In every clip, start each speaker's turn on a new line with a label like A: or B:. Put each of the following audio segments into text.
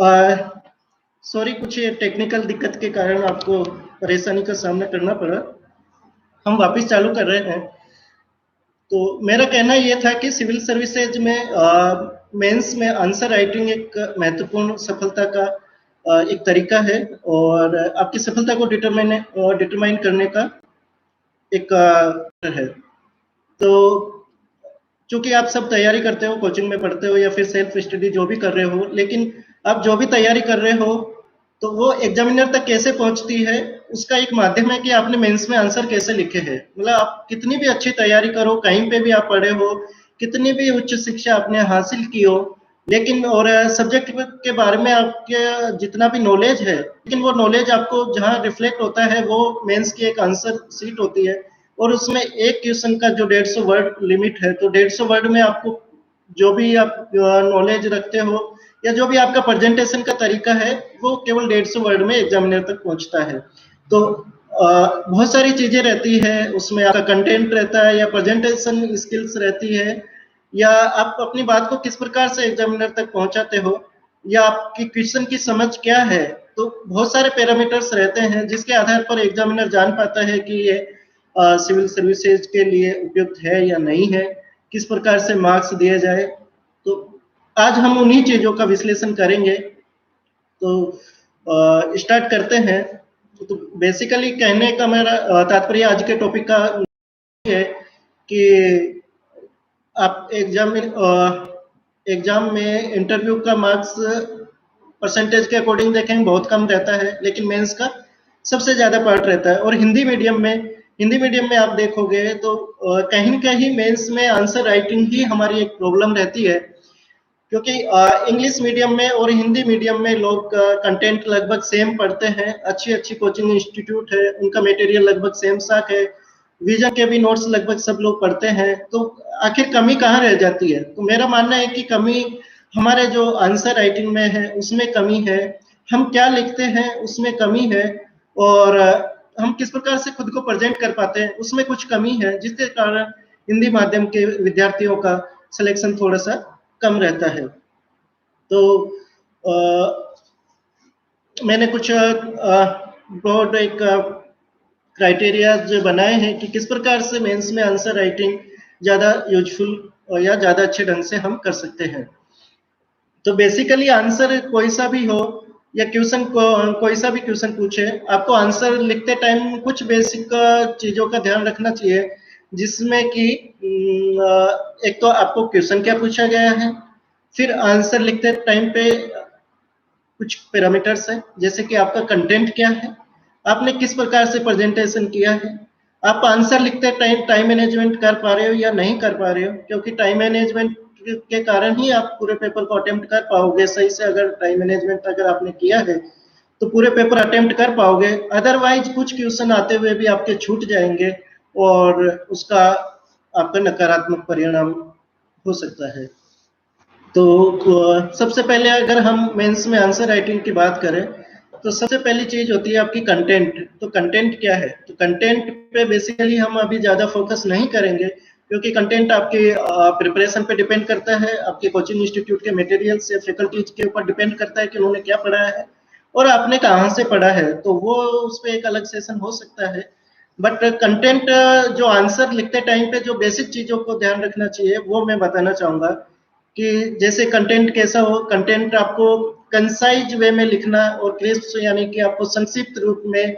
A: Sorry, कुछ technical दिक्कत के कारण आपको परेशानी का सामना करना पड़ा। हम वापस चालू कर रहे हैं। तो मेरा कहना ये था कि सिविल सर्विसेज में मेंस में आंसर राइटिंग एक महत्वपूर्ण सफलता का एक तरीका है और आपकी सफलता को डिटरमाइन करने का एक है। तो चूंकि आप सब तैयारी करते हो, कोचिंग में पढ़ते हो या फिर सेल्फ स्टडी जो भी कर रहे हो, लेकिन आप जो भी तैयारी कर रहे हो तो वो एग्जामिनर तक कैसे पहुंचती है, उसका एक माध्यम है कि आपने मेंस में आंसर कैसे लिखे हैं। मतलब आप कितनी भी अच्छी तैयारी करो, कहीं पे भी आप पढ़े हो, कितनी भी उच्च शिक्षा आपने हासिल की हो, लेकिन और सब्जेक्ट के बारे में आपके जितना भी नॉलेज है, लेकिन वो नॉलेज आपको जहाँ रिफ्लेक्ट होता है वो मेंस की एक आंसर सीट होती है और उसमें एक क्वेश्चन का जो 150 वर्ड लिमिट है, तो 150 वर्ड में आपको जो भी आप नॉलेज रखते हो या जो भी आपका प्रेजेंटेशन का तरीका है वो केवल 150 वर्ड में एग्जामिनर तक पहुंचता है। तो बहुत सारी चीजें रहती है उसमें, आपका कंटेंट रहता है या प्रेजेंटेशन स्किल्स रहती है, या आप अपनी बात को किस प्रकार से एग्जामिनर तक पहुंचाते हो, या आपकी क्वेश्चन की समझ क्या है। तो बहुत सारे पैरामीटर्स रहते हैं जिसके आधार पर एग्जामिनर जान पाता है कि ये सिविल सर्विसेज के लिए उपयुक्त है या नहीं है, किस प्रकार से मार्क्स दिए जाए। तो आज हम उन्हीं चीजों का विश्लेषण करेंगे। तो स्टार्ट करते हैं। तो बेसिकली कहने का मेरा तात्पर्य आज के टॉपिक का है कि आप एग्जाम में इंटरव्यू का मार्क्स परसेंटेज के अकॉर्डिंग देखें बहुत कम रहता है, लेकिन मेंस का सबसे ज्यादा पार्ट रहता है। और हिंदी मीडियम में आप देखोगे तो कहीं न कहीं मेंस में आंसर राइटिंग ही हमारी एक प्रॉब्लम रहती है, क्योंकि इंग्लिश मीडियम में और हिंदी मीडियम में लोग कंटेंट लगभग सेम पढ़ते हैं, अच्छी अच्छी कोचिंग इंस्टीट्यूट है, उनका मटेरियल लगभग सेम साक है, विजन के भी नोट्स लगभग सब लोग पढ़ते हैं। तो आखिर कमी कहाँ रह जाती है? तो मेरा मानना है कि कमी हमारे जो आंसर राइटिंग में है उसमें कमी है, हम क्या लिखते हैं उसमें कमी है, और हम किस प्रकार से खुद को प्रेजेंट कर पाते हैं उसमें कुछ कमी है, जिसके कारण हिंदी माध्यम के विद्यार्थियों का सिलेक्शन थोड़ा सा कम रहता है। तो मैंने कुछ ब्रॉड एक क्राइटेरिया जो बनाए हैं कि किस प्रकार से मेंस में आंसर राइटिंग ज़्यादा यूजफुल या ज़्यादा अच्छे ढंग से हम कर सकते हैं। तो बेसिकली आंसर कोई सा भी हो या क्वेश्चन को कोई सा भी क्वेश्चन पूछे, आपको आंसर लिखते टाइम कुछ बेसिक चीज़ों का ध्यान रखना चाहिए, जिसमें कि एक तो आपको क्वेश्चन क्या पूछा गया है, फिर आंसर लिखते टाइम पे कुछ पैरामीटर्स हैं, जैसे कि आपका कंटेंट क्या है, आपने किस प्रकार से प्रेजेंटेशन किया है, आप आंसर लिखते टाइम टाइम मैनेजमेंट कर पा रहे हो या नहीं कर पा रहे हो, क्योंकि टाइम मैनेजमेंट के कारण ही आप पूरे पेपर को अटेम्प्ट कर पाओगे सही से। अगर टाइम मैनेजमेंट अगर आपने किया है तो पूरे पेपर अटेम्प्ट कर पाओगे, अदरवाइज कुछ क्वेश्चन आते हुए भी आपके छूट जाएंगे और उसका आपका नकारात्मक परिणाम हो सकता है। तो सबसे पहले अगर हम मेंस में आंसर राइटिंग की बात करें तो सबसे पहली चीज होती है आपकी कंटेंट। तो कंटेंट क्या है? तो कंटेंट पे बेसिकली हम अभी ज्यादा फोकस नहीं करेंगे, क्योंकि कंटेंट आपके प्रिपरेशन पे डिपेंड करता है, आपके कोचिंग इंस्टीट्यूट के मटेरियल्स या फैकल्टीज के ऊपर डिपेंड करता है कि उन्होंने क्या पढ़ाया है और आपने कहाँ से पढ़ा है। तो वो उस पर एक अलग सेशन हो सकता है। बट कंटेंट जो आंसर लिखते टाइम पे जो बेसिक चीजों को ध्यान रखना चाहिए वो मैं बताना चाहूंगा कि जैसे कंटेंट कैसा हो। कंटेंट आपको कंसाइज वे में लिखना और क्रिस्प यानी कि आपको संक्षिप्त रूप में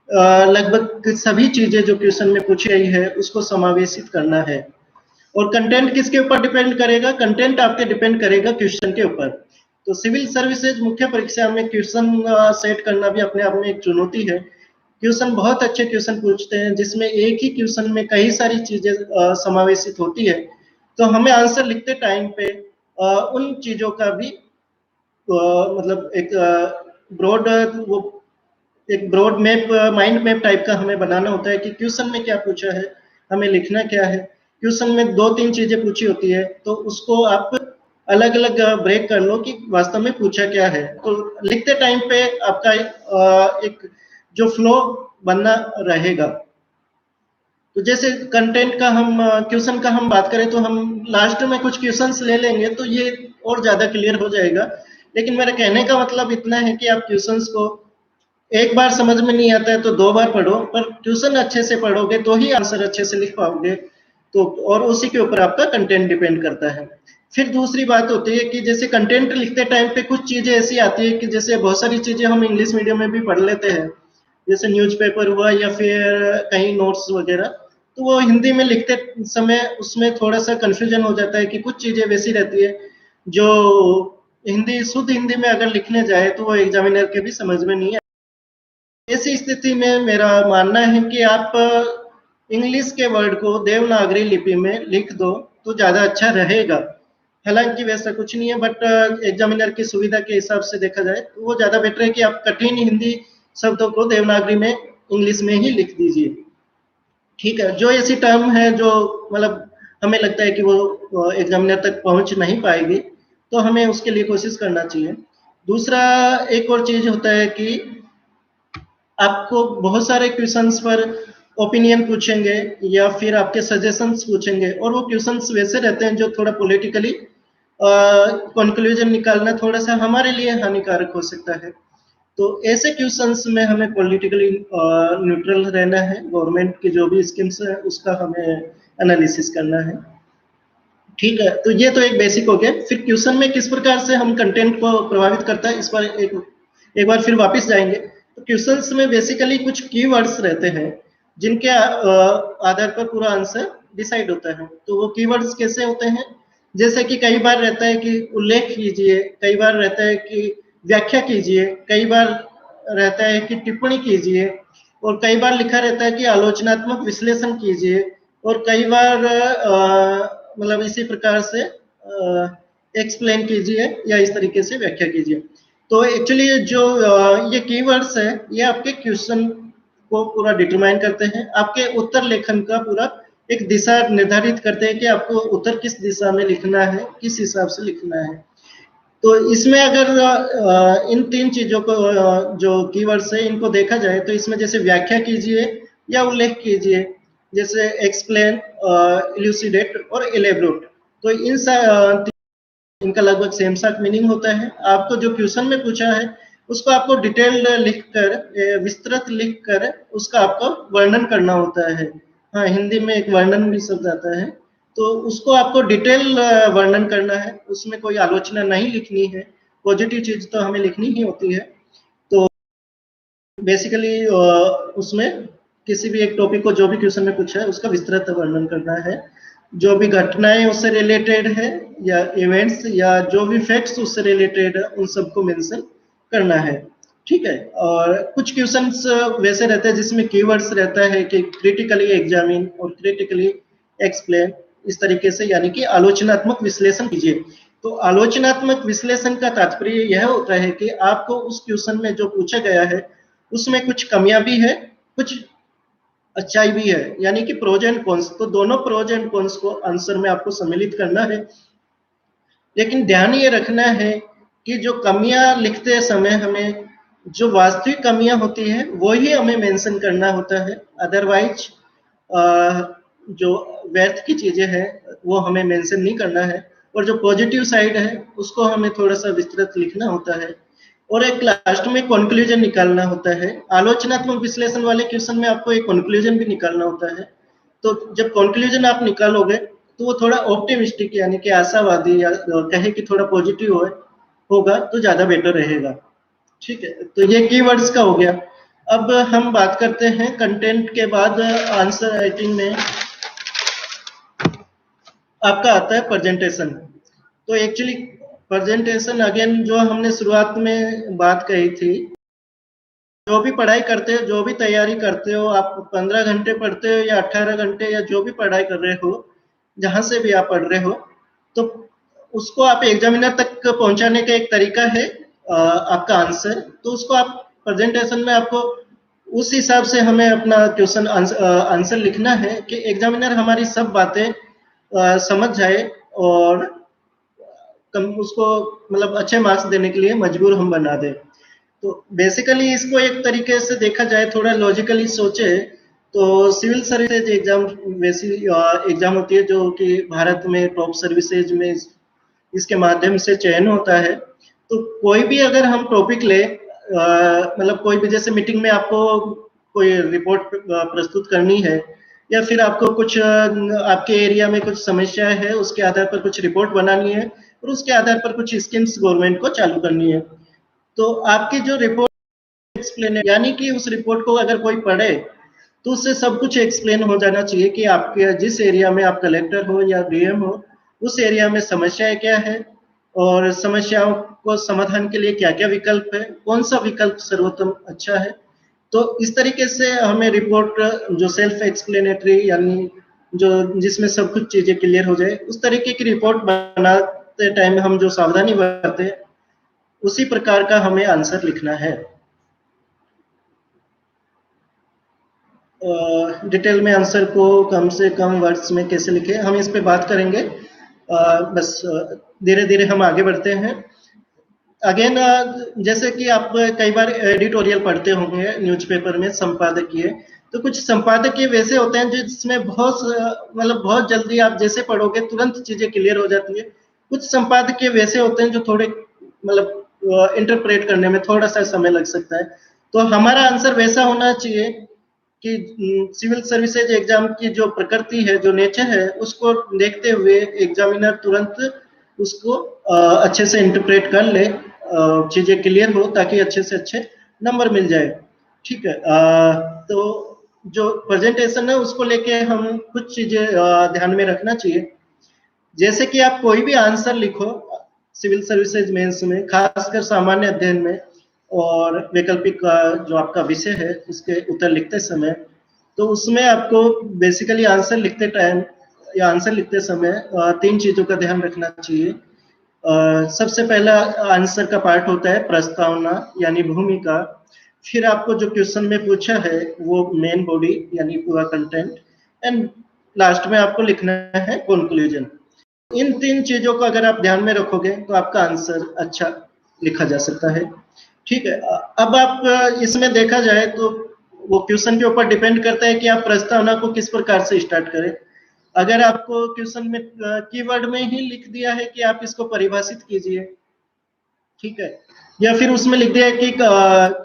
A: लगभग सभी चीजें जो क्वेश्चन में पूछी गई है उसको समावेशित करना है। और कंटेंट किसके ऊपर डिपेंड करेगा? कंटेंट आपके डिपेंड करेगा क्वेश्चन के ऊपर। तो सिविल सर्विसेज मुख्य परीक्षा में क्वेश्चन सेट करना भी अपने आप में एक चुनौती है। क्वेश्चन बहुत अच्छे क्वेश्चन पूछते हैं जिसमें एक ही क्वेश्चन में कई सारी चीजें समावेशित होती है। तो हमें आंसर लिखते टाइम पे उन चीजों का भी मतलब ब्रॉड वो एक broad map, mind map type का हमें बनाना होता है कि क्वेश्चन में क्या पूछा है, हमें लिखना क्या है। क्वेश्चन में दो तीन चीजें पूछी होती है तो उसको आप अलग अलग ब्रेक कर लो कि वास्तव में पूछा क्या है। तो लिखते टाइम पे आपका एक जो फ्लो बनना रहेगा। तो जैसे कंटेंट का हम क्वेश्चन का हम बात करें तो हम लास्ट में कुछ क्वेश्चंस ले लेंगे तो ये और ज्यादा क्लियर हो जाएगा लेकिन मेरे कहने का मतलब इतना है कि आप क्वेश्चंस को एक बार समझ में नहीं आता है तो 2 बार पढ़ो, पर ट्यूशन अच्छे से पढ़ोगे तो ही आंसर अच्छे से लिख पाओगे। तो और उसी के ऊपर आपका कंटेंट डिपेंड करता है। फिर दूसरी बात होती है कि जैसे कंटेंट लिखते टाइम पे कुछ चीजें ऐसी आती है कि जैसे बहुत सारी चीजें हम इंग्लिश मीडियम में भी पढ़ लेते हैं, जैसे न्यूज़पेपर हुआ या फिर कहीं नोट्स वगैरह, तो वो हिंदी में लिखते समय उसमें थोड़ा सा कंफ्यूजन हो जाता है कि कुछ चीजें वैसी रहती है जो हिंदी शुद्ध हिंदी में अगर लिखने जाए तो वो एग्जामिनर के भी समझ में नहीं। ऐसी स्थिति में मेरा मानना है कि आप इंग्लिश के वर्ड को देवनागरी लिपि में लिख दो तो ज़्यादा अच्छा रहेगा। हालांकि वैसा कुछ नहीं है, बट एग्जामिनर की सुविधा के हिसाब से देखा जाए तो वो ज़्यादा बेटर है कि आप कठिन हिंदी शब्दों को देवनागरी में इंग्लिश में ही लिख दीजिए। ठीक है, जो ऐसी टर्म है जो मतलब हमें लगता है कि वो एग्जामिनर तक पहुंच नहीं पाएगी, तो हमें उसके लिए कोशिश करना चाहिए। दूसरा एक और चीज होता है कि आपको बहुत सारे क्वेश्चंस पर ओपिनियन पूछेंगे या फिर आपके सजेशंस पूछेंगे, और वो क्वेश्चंस वैसे रहते हैं जो थोड़ा पॉलिटिकली कंक्लूजन निकालना थोड़ा सा हमारे लिए हानिकारक हो सकता है। तो ऐसे क्वेश्चंस में हमें पॉलिटिकली न्यूट्रल रहना है, गवर्नमेंट की जो भी स्कीम्स है उसका हमें एनालिसिस करना है। ठीक है, तो ये तो एक बेसिक हो गया। फिर क्वेश्चन में किस प्रकार से हम कंटेंट को प्रभावित करता है इस पर एक बार फिर वापस जाएंगे। तो क्वेश्चंस में बेसिकली कुछ कीवर्ड्स रहते हैं जिनके आधार पर पूरा आंसर डिसाइड होता है। तो वो कीवर्ड्स कैसे होते हैं, जैसे कि कई बार रहता है कि उल्लेख कीजिए, कई बार रहता है कि व्याख्या कीजिए, कई बार रहता है कि टिप्पणी कीजिए, और कई बार लिखा रहता है कि आलोचनात्मक विश्लेषण कीजिए, और कई बार मतलब इसी प्रकार से एक्सप्लेन कीजिए या इस तरीके से व्याख्या कीजिए। तो एक्चुअली जो ये कीवर्ड्स है ये आपके क्वेश्चन को पूरा डिटरमाइन करते हैं, आपके उत्तर लेखन का पूरा एक दिशा निर्धारित करते हैं कि आपको उत्तर किस दिशा में लिखना है, किस हिसाब से लिखना है। तो इसमें अगर इन 3 चीजों को जो कीवर्ड्स है इनको देखा जाए तो इसमें जैसे व्याख्या कीजिए या उल्लेख कीजिए, जैसे एक्सप्लेन, इल्यूसिडेट और एलेबोरेट, तो इनका लगभग सेम सा मीनिंग होता है। आपको जो क्वेश्चन में पूछा है उसको आपको डिटेल्ड लिखकर, विस्तृत लिखकर उसका आपको वर्णन करना होता है। हाँ, हिंदी में एक वर्णन भी शब्द आता है, तो उसको आपको डिटेल वर्णन करना है, उसमें कोई आलोचना नहीं लिखनी है, पॉजिटिव चीज तो हमें लिखनी ही होती है। तो बेसिकली उसमें किसी भी एक टॉपिक को जो भी क्वेश्चन में पूछा है उसका विस्तृत वर्णन करना है, जो भी घटनाएं उससे रिलेटेड है या इवेंट्स या जो भी फैक्ट्स उससे रिलेटेड है उन सबको मेंशन करना है। ठीक है, और कुछ क्वेश्चंस वैसे रहते हैं जिसमें कीवर्ड्स रहता है कि क्रिटिकली एग्जामिन और क्रिटिकली एक्सप्लेन, इस तरीके से, यानी कि आलोचनात्मक विश्लेषण कीजिए। तो आलोचनात्मक विश्लेषण का तात्पर्य यह होता है कि आपको उस क्वेश्चन में जो पूछा गया है उसमें कुछ कमियां भी है, कुछ अच्छाई भी है, यानी कि प्रोज एंड कॉन्स, तो दोनों प्रोज एंड कॉन्स को आंसर में आपको सम्मिलित करना है। लेकिन ध्यान ये रखना है कि जो कमियां लिखते समय हमें जो वास्तविक कमियां होती है वो ही हमें मेंशन करना होता है, अदरवाइज जो व्यर्थ की चीजें हैं वो हमें मेंशन नहीं करना है, और जो पॉजिटिव साइड है उसको हमें थोड़ा सा विस्तृत लिखना होता है, और एक लास्ट में कंक्लूजन निकालना होता है। आलोचनात्मक विश्लेषण वाले क्वेश्चन में आपको एक कंक्लूजन भी निकालना होता है। तो जब कंक्लूजन आप निकालोगे तो वो थोड़ा ऑप्टिमिस्टिक यानी कि आशावादी या कहे कि थोड़ा पॉजिटिव होगा तो ज्यादा बेटर रहेगा। ठीक है, तो ये कीवर्ड्स का हो गया। अब हम बात करते हैं कंटेंट के बाद आंसर राइटिंग में आपका आता है प्रेजेंटेशन। तो एक्चुअली प्रेजेंटेशन अगेन जो हमने शुरुआत में बात कही थी, जो भी पढ़ाई करते हो, जो भी तैयारी करते हो, आप 15 घंटे पढ़ते हो या 18 घंटे या जो भी पढ़ाई कर रहे हो, जहां से भी आप पढ़ रहे हो, तो उसको आप एग्जामिनर तक पहुंचाने का एक तरीका है आपका आंसर। तो उसको आप प्रेजेंटेशन में आपको उस हिसाब से हमें अपना क्वेश्चन आंसर लिखना है कि एग्जामिनर हमारी सब बातें समझ जाए और उसको मतलब अच्छे मार्क्स देने के लिए मजबूर हम बना दें। तो बेसिकली इसको एक तरीके से देखा जाए, थोड़ा लॉजिकली सोचे तो सिविल सर्विसेज एग्जाम वैसी एग्जाम होती है जो कि भारत में टॉप सर्विसेज में इसके माध्यम से चयन होता है। तो कोई भी अगर हम टॉपिक ले, मतलब कोई भी जैसे मीटिंग में आपको कोई रिपोर्ट प्रस्तुत करनी है, या फिर आपको कुछ आपके एरिया में कुछ समस्या है, उसके आधार पर कुछ रिपोर्ट बनानी है और उसके आधार पर कुछ स्कीम्स गवर्नमेंट को चालू करनी है। तो आपकी जो रिपोर्ट एक्सप्लेन, यानी कि उस रिपोर्ट को अगर कोई पढ़े तो उससे सब कुछ एक्सप्लेन हो जाना चाहिए कि आपके जिस एरिया में आप कलेक्टर हो या डीएम हो, उस एरिया में समस्याएं क्या है और समस्याओं को समाधान के लिए क्या क्या विकल्प है, कौन सा विकल्प सर्वोत्तम अच्छा है। तो इस तरीके से हमें रिपोर्ट जो सेल्फ एक्सप्लेनेटरी, यानी जो जिसमें सब कुछ चीजें क्लियर हो जाए, उस तरीके की रिपोर्ट बनाते टाइम हम जो सावधानी बरते हैं उसी प्रकार का हमें आंसर लिखना है। डिटेल में आंसर को कम से कम वर्ड्स में कैसे लिखें, हम इस पे बात करेंगे। बस धीरे धीरे हम आगे बढ़ते हैं। अगेन, जैसे कि आप कई बार एडिटोरियल पढ़ते होंगे न्यूज़पेपर में संपादकीय, तो कुछ संपादकीय वैसे होते हैं जिसमें बहुत मतलब बहुत जल्दी आप जैसे पढ़ोगे तुरंत चीजें क्लियर हो जाती है। कुछ संपादकीय वैसे होते हैं जो थोड़े मतलब इंटरप्रेट करने में थोड़ा सा समय लग सकता है। तो हमारा आंसर वैसा होना चाहिए कि सिविल सर्विसेज एग्जाम की जो प्रकृति है, जो नेचर है, उसको देखते हुए एग्जामिनर तुरंत उसको अच्छे से इंटरप्रेट कर ले, चीजें क्लियर हो ताकि अच्छे से अच्छे नंबर मिल जाए। ठीक है, तो जो प्रेजेंटेशन है उसको लेके हम कुछ चीजें ध्यान में रखना चाहिए। जैसे कि आप कोई भी आंसर लिखो सिविल सर्विसेज मेंस में, खासकर सामान्य अध्ययन में और वैकल्पिक जो आपका विषय है उसके उत्तर लिखते समय, तो उसमें आपको बेसिकली आंसर लिखते टाइम या आंसर लिखते समय तीन चीजों का ध्यान रखना चाहिए। सबसे पहला आंसर का पार्ट होता है प्रस्तावना यानी भूमिका। फिर आपको जो क्वेश्चन में पूछा है वो मेन बॉडी यानी पूरा कंटेंट, एंड लास्ट में आपको लिखना है कंक्लूजन। इन तीन चीजों को अगर आप ध्यान में रखोगे तो आपका आंसर अच्छा लिखा जा सकता है। ठीक है, अब आप इसमें देखा जाए तो वो क्वेश्चन के ऊपर डिपेंड करता है कि आप प्रस्तावना को किस प्रकार से स्टार्ट करें। अगर आपको क्वेश्चन में कीवर्ड में ही लिख दिया है कि आप इसको परिभाषित कीजिए, ठीक है, या फिर उसमें लिख दिया है कि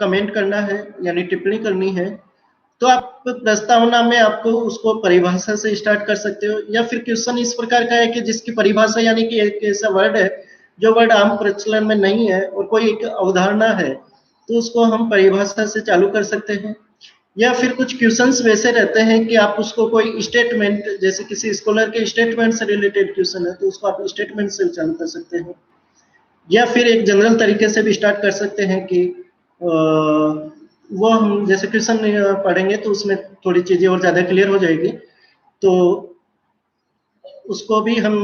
A: कमेंट करना है यानी टिप्पणी करनी है, तो आप प्रस्तावना में आपको उसको परिभाषा से स्टार्ट कर सकते हो। या फिर क्वेश्चन इस प्रकार का है कि जिसकी परिभाषा यानी कि एक ऐसा वर्ड है जो वर्ड आम प्रचलन में नहीं है और कोई एक अवधारणा है, तो उसको हम परिभाषा से चालू कर सकते हैं। या फिर कुछ क्वेश्चंस वैसे रहते हैं कि आप उसको कोई स्टेटमेंट, जैसे किसी स्कॉलर के स्टेटमेंट से रिलेटेड क्वेश्चन है तो उसको आप स्टेटमेंट से चालू कर सकते हैं। या फिर एक जनरल तरीके से भी स्टार्ट कर सकते हैं कि वो हम जैसे क्वेश्चन पढ़ेंगे तो उसमें थोड़ी चीजें और ज्यादा क्लियर हो जाएगी, तो उसको भी हम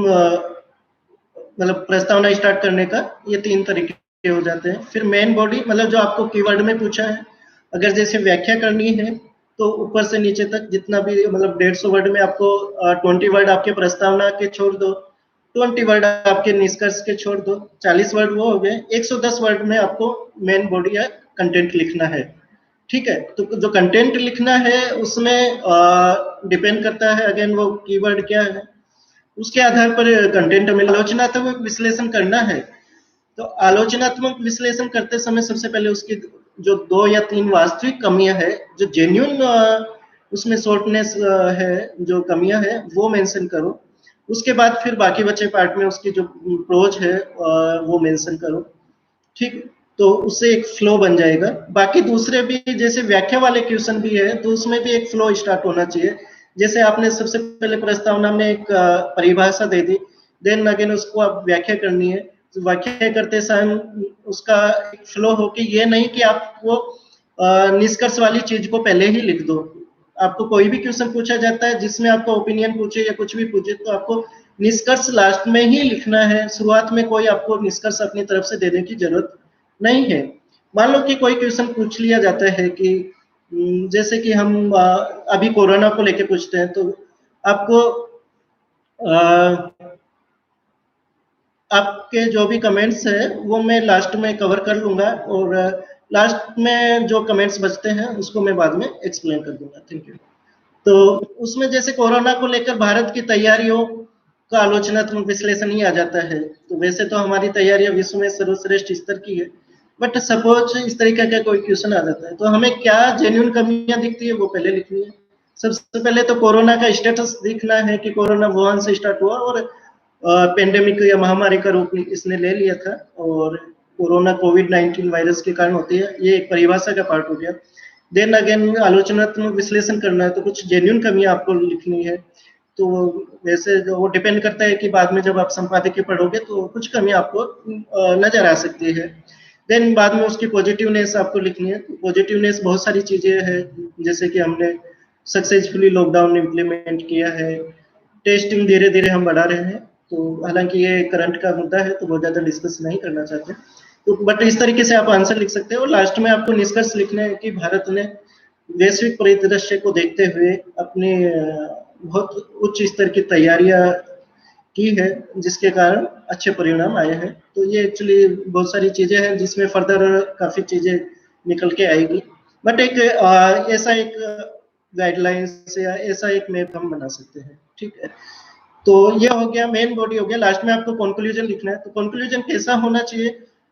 A: मतलब प्रस्तावना स्टार्ट करने का ये तीन तरीके हो जाते हैं। फिर मेन बॉडी मतलब जो आपको कीवर्ड में पूछा है, अगर जैसे व्याख्या करनी है तो ऊपर से नीचे तक जितना भी मतलब 150 वर्ड में आपको 20 वर्ड आपके प्रस्तावना के छोड़ दो, 20 वर्ड आपके निष्कर्ष के छोड़ दो, 40 वर्ड वो हो गए, 110 वर्ड में आपको मेन बॉडी या कंटेंट लिखना है। ठीक है, तो जो कंटेंट लिखना है उसमें डिपेंड करता है अगेन वो कीवर्ड क्या है, उसके आधार पर कंटेंट हमें आलोचनात्मक विश्लेषण करना है। तो आलोचनात्मक विश्लेषण करते समय सबसे पहले उसकी जो 2 या 3 वास्तविक कमियां है, जो जेन्युइन उसमें शॉर्टनेस है, जो कमियां है वो मेंशन करो। उसके बाद फिर बाकी बचे पार्ट में उसकी जो प्रोज है वो मेंशन करो। ठीक, तो उससे एक फ्लो बन जाएगा। बाकी दूसरे भी जैसे व्याख्या वाले क्वेश्चन भी है तो उसमें भी एक फ्लो स्टार्ट होना चाहिए। जैसे आपने सबसे पहले प्रस्तावना में एक परिभाषा दे दी, देन अगेन उसको आप व्याख्या करनी है, तो व्याख्या करते समय उसका एक फ्लो हो कि ये नहीं कि आप वो निष्कर्ष वाली चीज को पहले ही लिख दो। आपको कोई भी क्वेश्चन पूछा जाता है जिसमें आपको ओपिनियन पूछे या कुछ भी पूछे तो आपको निष्कर्ष लास्ट में ही लिखना है, शुरुआत में कोई आपको निष्कर्ष अपनी तरफ से देने की जरूरत नहीं है। मान लो कि कोई क्वेश्चन पूछ लिया जाता है कि जैसे कि हम अभी कोरोना को लेके पूछते हैं, तो आपको आपके जो भी कमेंट्स है वो मैं लास्ट में कवर कर लूंगा और लास्ट में जो कमेंट्स बचते हैं उसको मैं बाद में एक्सप्लेन कर दूंगा। Thank you. तो उसमें जैसे कोरोना को लेकर भारत की तैयारियों का आलोचनात्मक विश्लेषण ही आ जाता है। तो वैसे तो हमारी तैयारियां विश्व में सर्वश्रेष्ठ स्तर की है, बट सपोज इस तरीके का कोई क्वेश्चन आ जाता है तो हमें क्या जेन्युइन कमियां दिखती है वो पहले लिखनी है। सबसे पहले तो कोरोना का स्टेटस देखना है कि कोरोना वुहान से स्टार्ट हुआ और पेंडेमिक या महामारी का रूप इसने ले लिया था, और कोरोना कोविड-19 वायरस के कारण होती है, ये एक परिभाषा का पार्ट हो गया। देन अगेन आलोचनात्मक विश्लेषण करना है तो कुछ जेन्युइन कमियां आपको लिखनी है। तो वैसे जो वो डिपेंड करता है कि बाद में जब आप संपादकीय पढ़ोगे तो कुछ कमी आपको नजर आ सकती है। देन बाद में उसकी पॉजिटिवनेस आपको लिखनी है। पॉजिटिवनेस बहुत सारी चीजें हैं, जैसे कि हमने सक्सेसफुली लॉकडाउन इम्प्लीमेंट किया है, टेस्टिंग धीरे धीरे हम बढ़ा रहे हैं। तो हालांकि ये करंट का मुद्दा है तो बहुत ज्यादा डिस्कस नहीं करना चाहते, तो बट इस तरीके से आप आंसर लिख सकते हो। और लास्ट में आपको निष्कर्ष लिखना है कि भारत ने वैश्विक परिदृश्य को देखते हुए अपनी बहुत उच्च स्तर की तैयारियां की है, जिसके कारण अच्छे परिणाम आए हैं। तो ये एक्चुअली बहुत सारी चीजें हैं जिसमें फर्दर काफी चीजें निकल के आएगी, बट एक ऐसा एक गाइडलाइंस या ऐसा एक मैप हम बना सकते हैं। ठीक है, तो ये हो गया, मेन बॉडी हो गया। लास्ट में आपको कंक्लूजन लिखना है। तो कंक्लूजन कैसा होना चाहिए?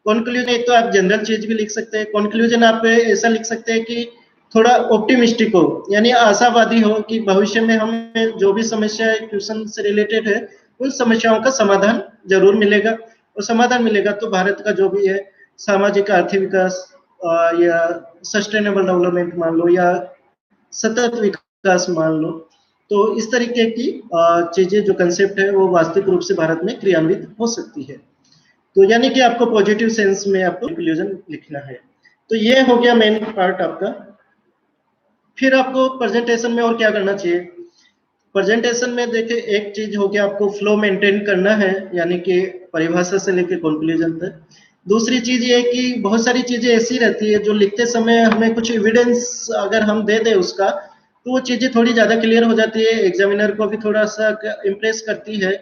A: कंक्लूजन एक तो आप जनरल चीज भी लिख सकते हैं। कंक्लूजन आप ऐसा लिख सकते हैं कि थोड़ा ऑप्टिमिस्टिक हो, यानी आशावादी हो कि भविष्य में हमें जो भी समस्या क्वेश्चन से रिलेटेड है उन समस्याओं का समाधान जरूर मिलेगा, और समाधान मिलेगा तो भारत का जो भी है सामाजिक आर्थिक विकास या सस्टेनेबल डेवलपमेंट मान लो या सतत विकास मान लो, तो इस तरीके की चीजें जो कंसेप्ट है वो वास्तविक रूप से भारत में क्रियान्वित हो सकती है। तो यानी कि आपको पॉजिटिव सेंस में आपको कंक्लूजन लिखना है। तो ये हो गया मेन पार्ट आपका। फिर आपको प्रेजेंटेशन में और क्या करना चाहिए? प्रेजेंटेशन में देखिए एक चीज हो गया, आपको फ्लो मेंटेन करना है, यानी कि परिभाषा से लेकर कंक्लूजन तक। दूसरी चीज ये है कि बहुत सारी चीजें ऐसी रहती है जो लिखते समय हमें कुछ एविडेंस अगर हम दे दें उसका, तो वो चीजें थोड़ी ज्यादा क्लियर हो जाती है, एग्जामिनर को भी थोड़ा सा इम्प्रेस करती है,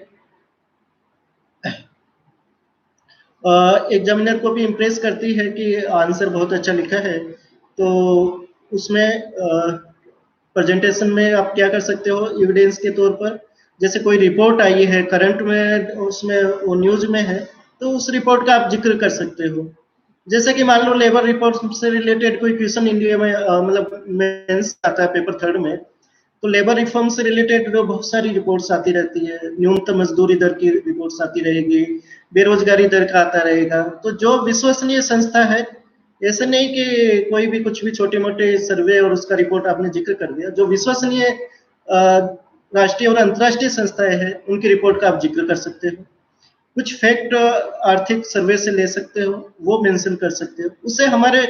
A: एग्जामिनर को भी इम्प्रेस करती है कि आंसर बहुत अच्छा लिखा है। तो उसमें प्रेजेंटेशन में आप क्या कर सकते हो एविडेंस के तौर पर, जैसे कोई रिपोर्ट आई है करंट में, उसमें वो न्यूज में है, तो उस रिपोर्ट का आप जिक्र कर सकते हो। जैसे कि मान लो लेबर रिपोर्ट से रिलेटेड कोई क्वेश्चन इंडिया में मतलब मेंस आता है पेपर थर्ड में, तो लेबर रिफॉर्म से रिलेटेड जो बहुत सारी रिपोर्ट्स आती रहती है, न्यूनतम मजदूरी दर की रिपोर्ट्स आती रहेगी, बेरोजगारी दर का आता रहेगा। तो जो विश्वसनीय संस्था है, ऐसे नहीं कि कोई भी कुछ भी छोटे मोटे सर्वे और उसका रिपोर्ट आपने जिक्र कर दिया, जो विश्वसनीय राष्ट्रीय और अंतर्राष्ट्रीय संस्थाएं हैं उनकी रिपोर्ट का आप जिक्र कर सकते हो। कुछ फैक्ट आर्थिक सर्वे से ले सकते हो, वो मेंशन कर सकते हो, उससे हमारे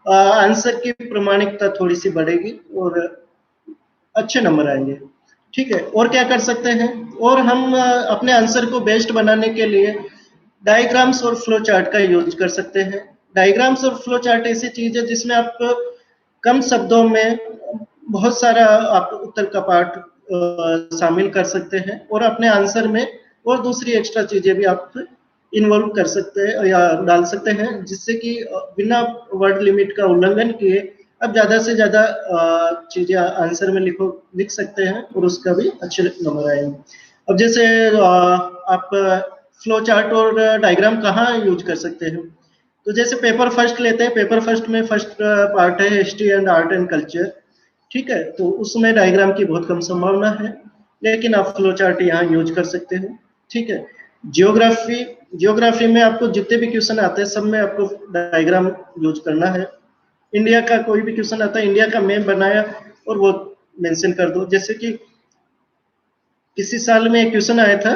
A: आंसर की प्रामाणिकता थोड़ी सी बढ़ेगी और अच्छे नंबर आएंगे। ठीक है, और क्या कर सकते हैं? और हम अपने आंसर को बेस्ट बनाने के लिए डायग्राम्स और फ्लो चार्ट का यूज कर सकते हैं। डायग्राम्स और फ्लो चार्ट ऐसी चीज है जिसमें आप कम शब्दों में बहुत सारा आप उत्तर का पार्ट शामिल कर सकते हैं, और अपने आंसर में और दूसरी एक्स्ट्रा चीजें भी आप इन्वॉल्व कर सकते हैं या डाल सकते हैं, जिससे कि बिना वर्ड लिमिट का उल्लंघन किए आप ज्यादा से ज्यादा चीजें आंसर में लिख सकते हैं और उसका भी अच्छे नंबर आएंगे। अब जैसे आप फ्लो चार्ट और डायग्राम कहाँ यूज कर सकते हैं? तो जैसे पेपर फर्स्ट लेते हैं, पेपर फर्स्ट में फर्स्ट पार्ट है history and art and culture. ठीक है, तो उसमें डायग्राम की बहुत कम संभावना है, लेकिन आप फ्लो चार्ट यहाँ यूज कर सकते हैं। ठीक है, जियोग्राफी, जियोग्राफी में आपको जितने भी क्वेश्चन आते हैं सब में आपको डायग्राम यूज करना है। इंडिया का कोई भी क्वेश्चन आता है, इंडिया का मैप बनाया और वो मेंशन कर दो। जैसे कि किसी साल में एक क्वेश्चन आया था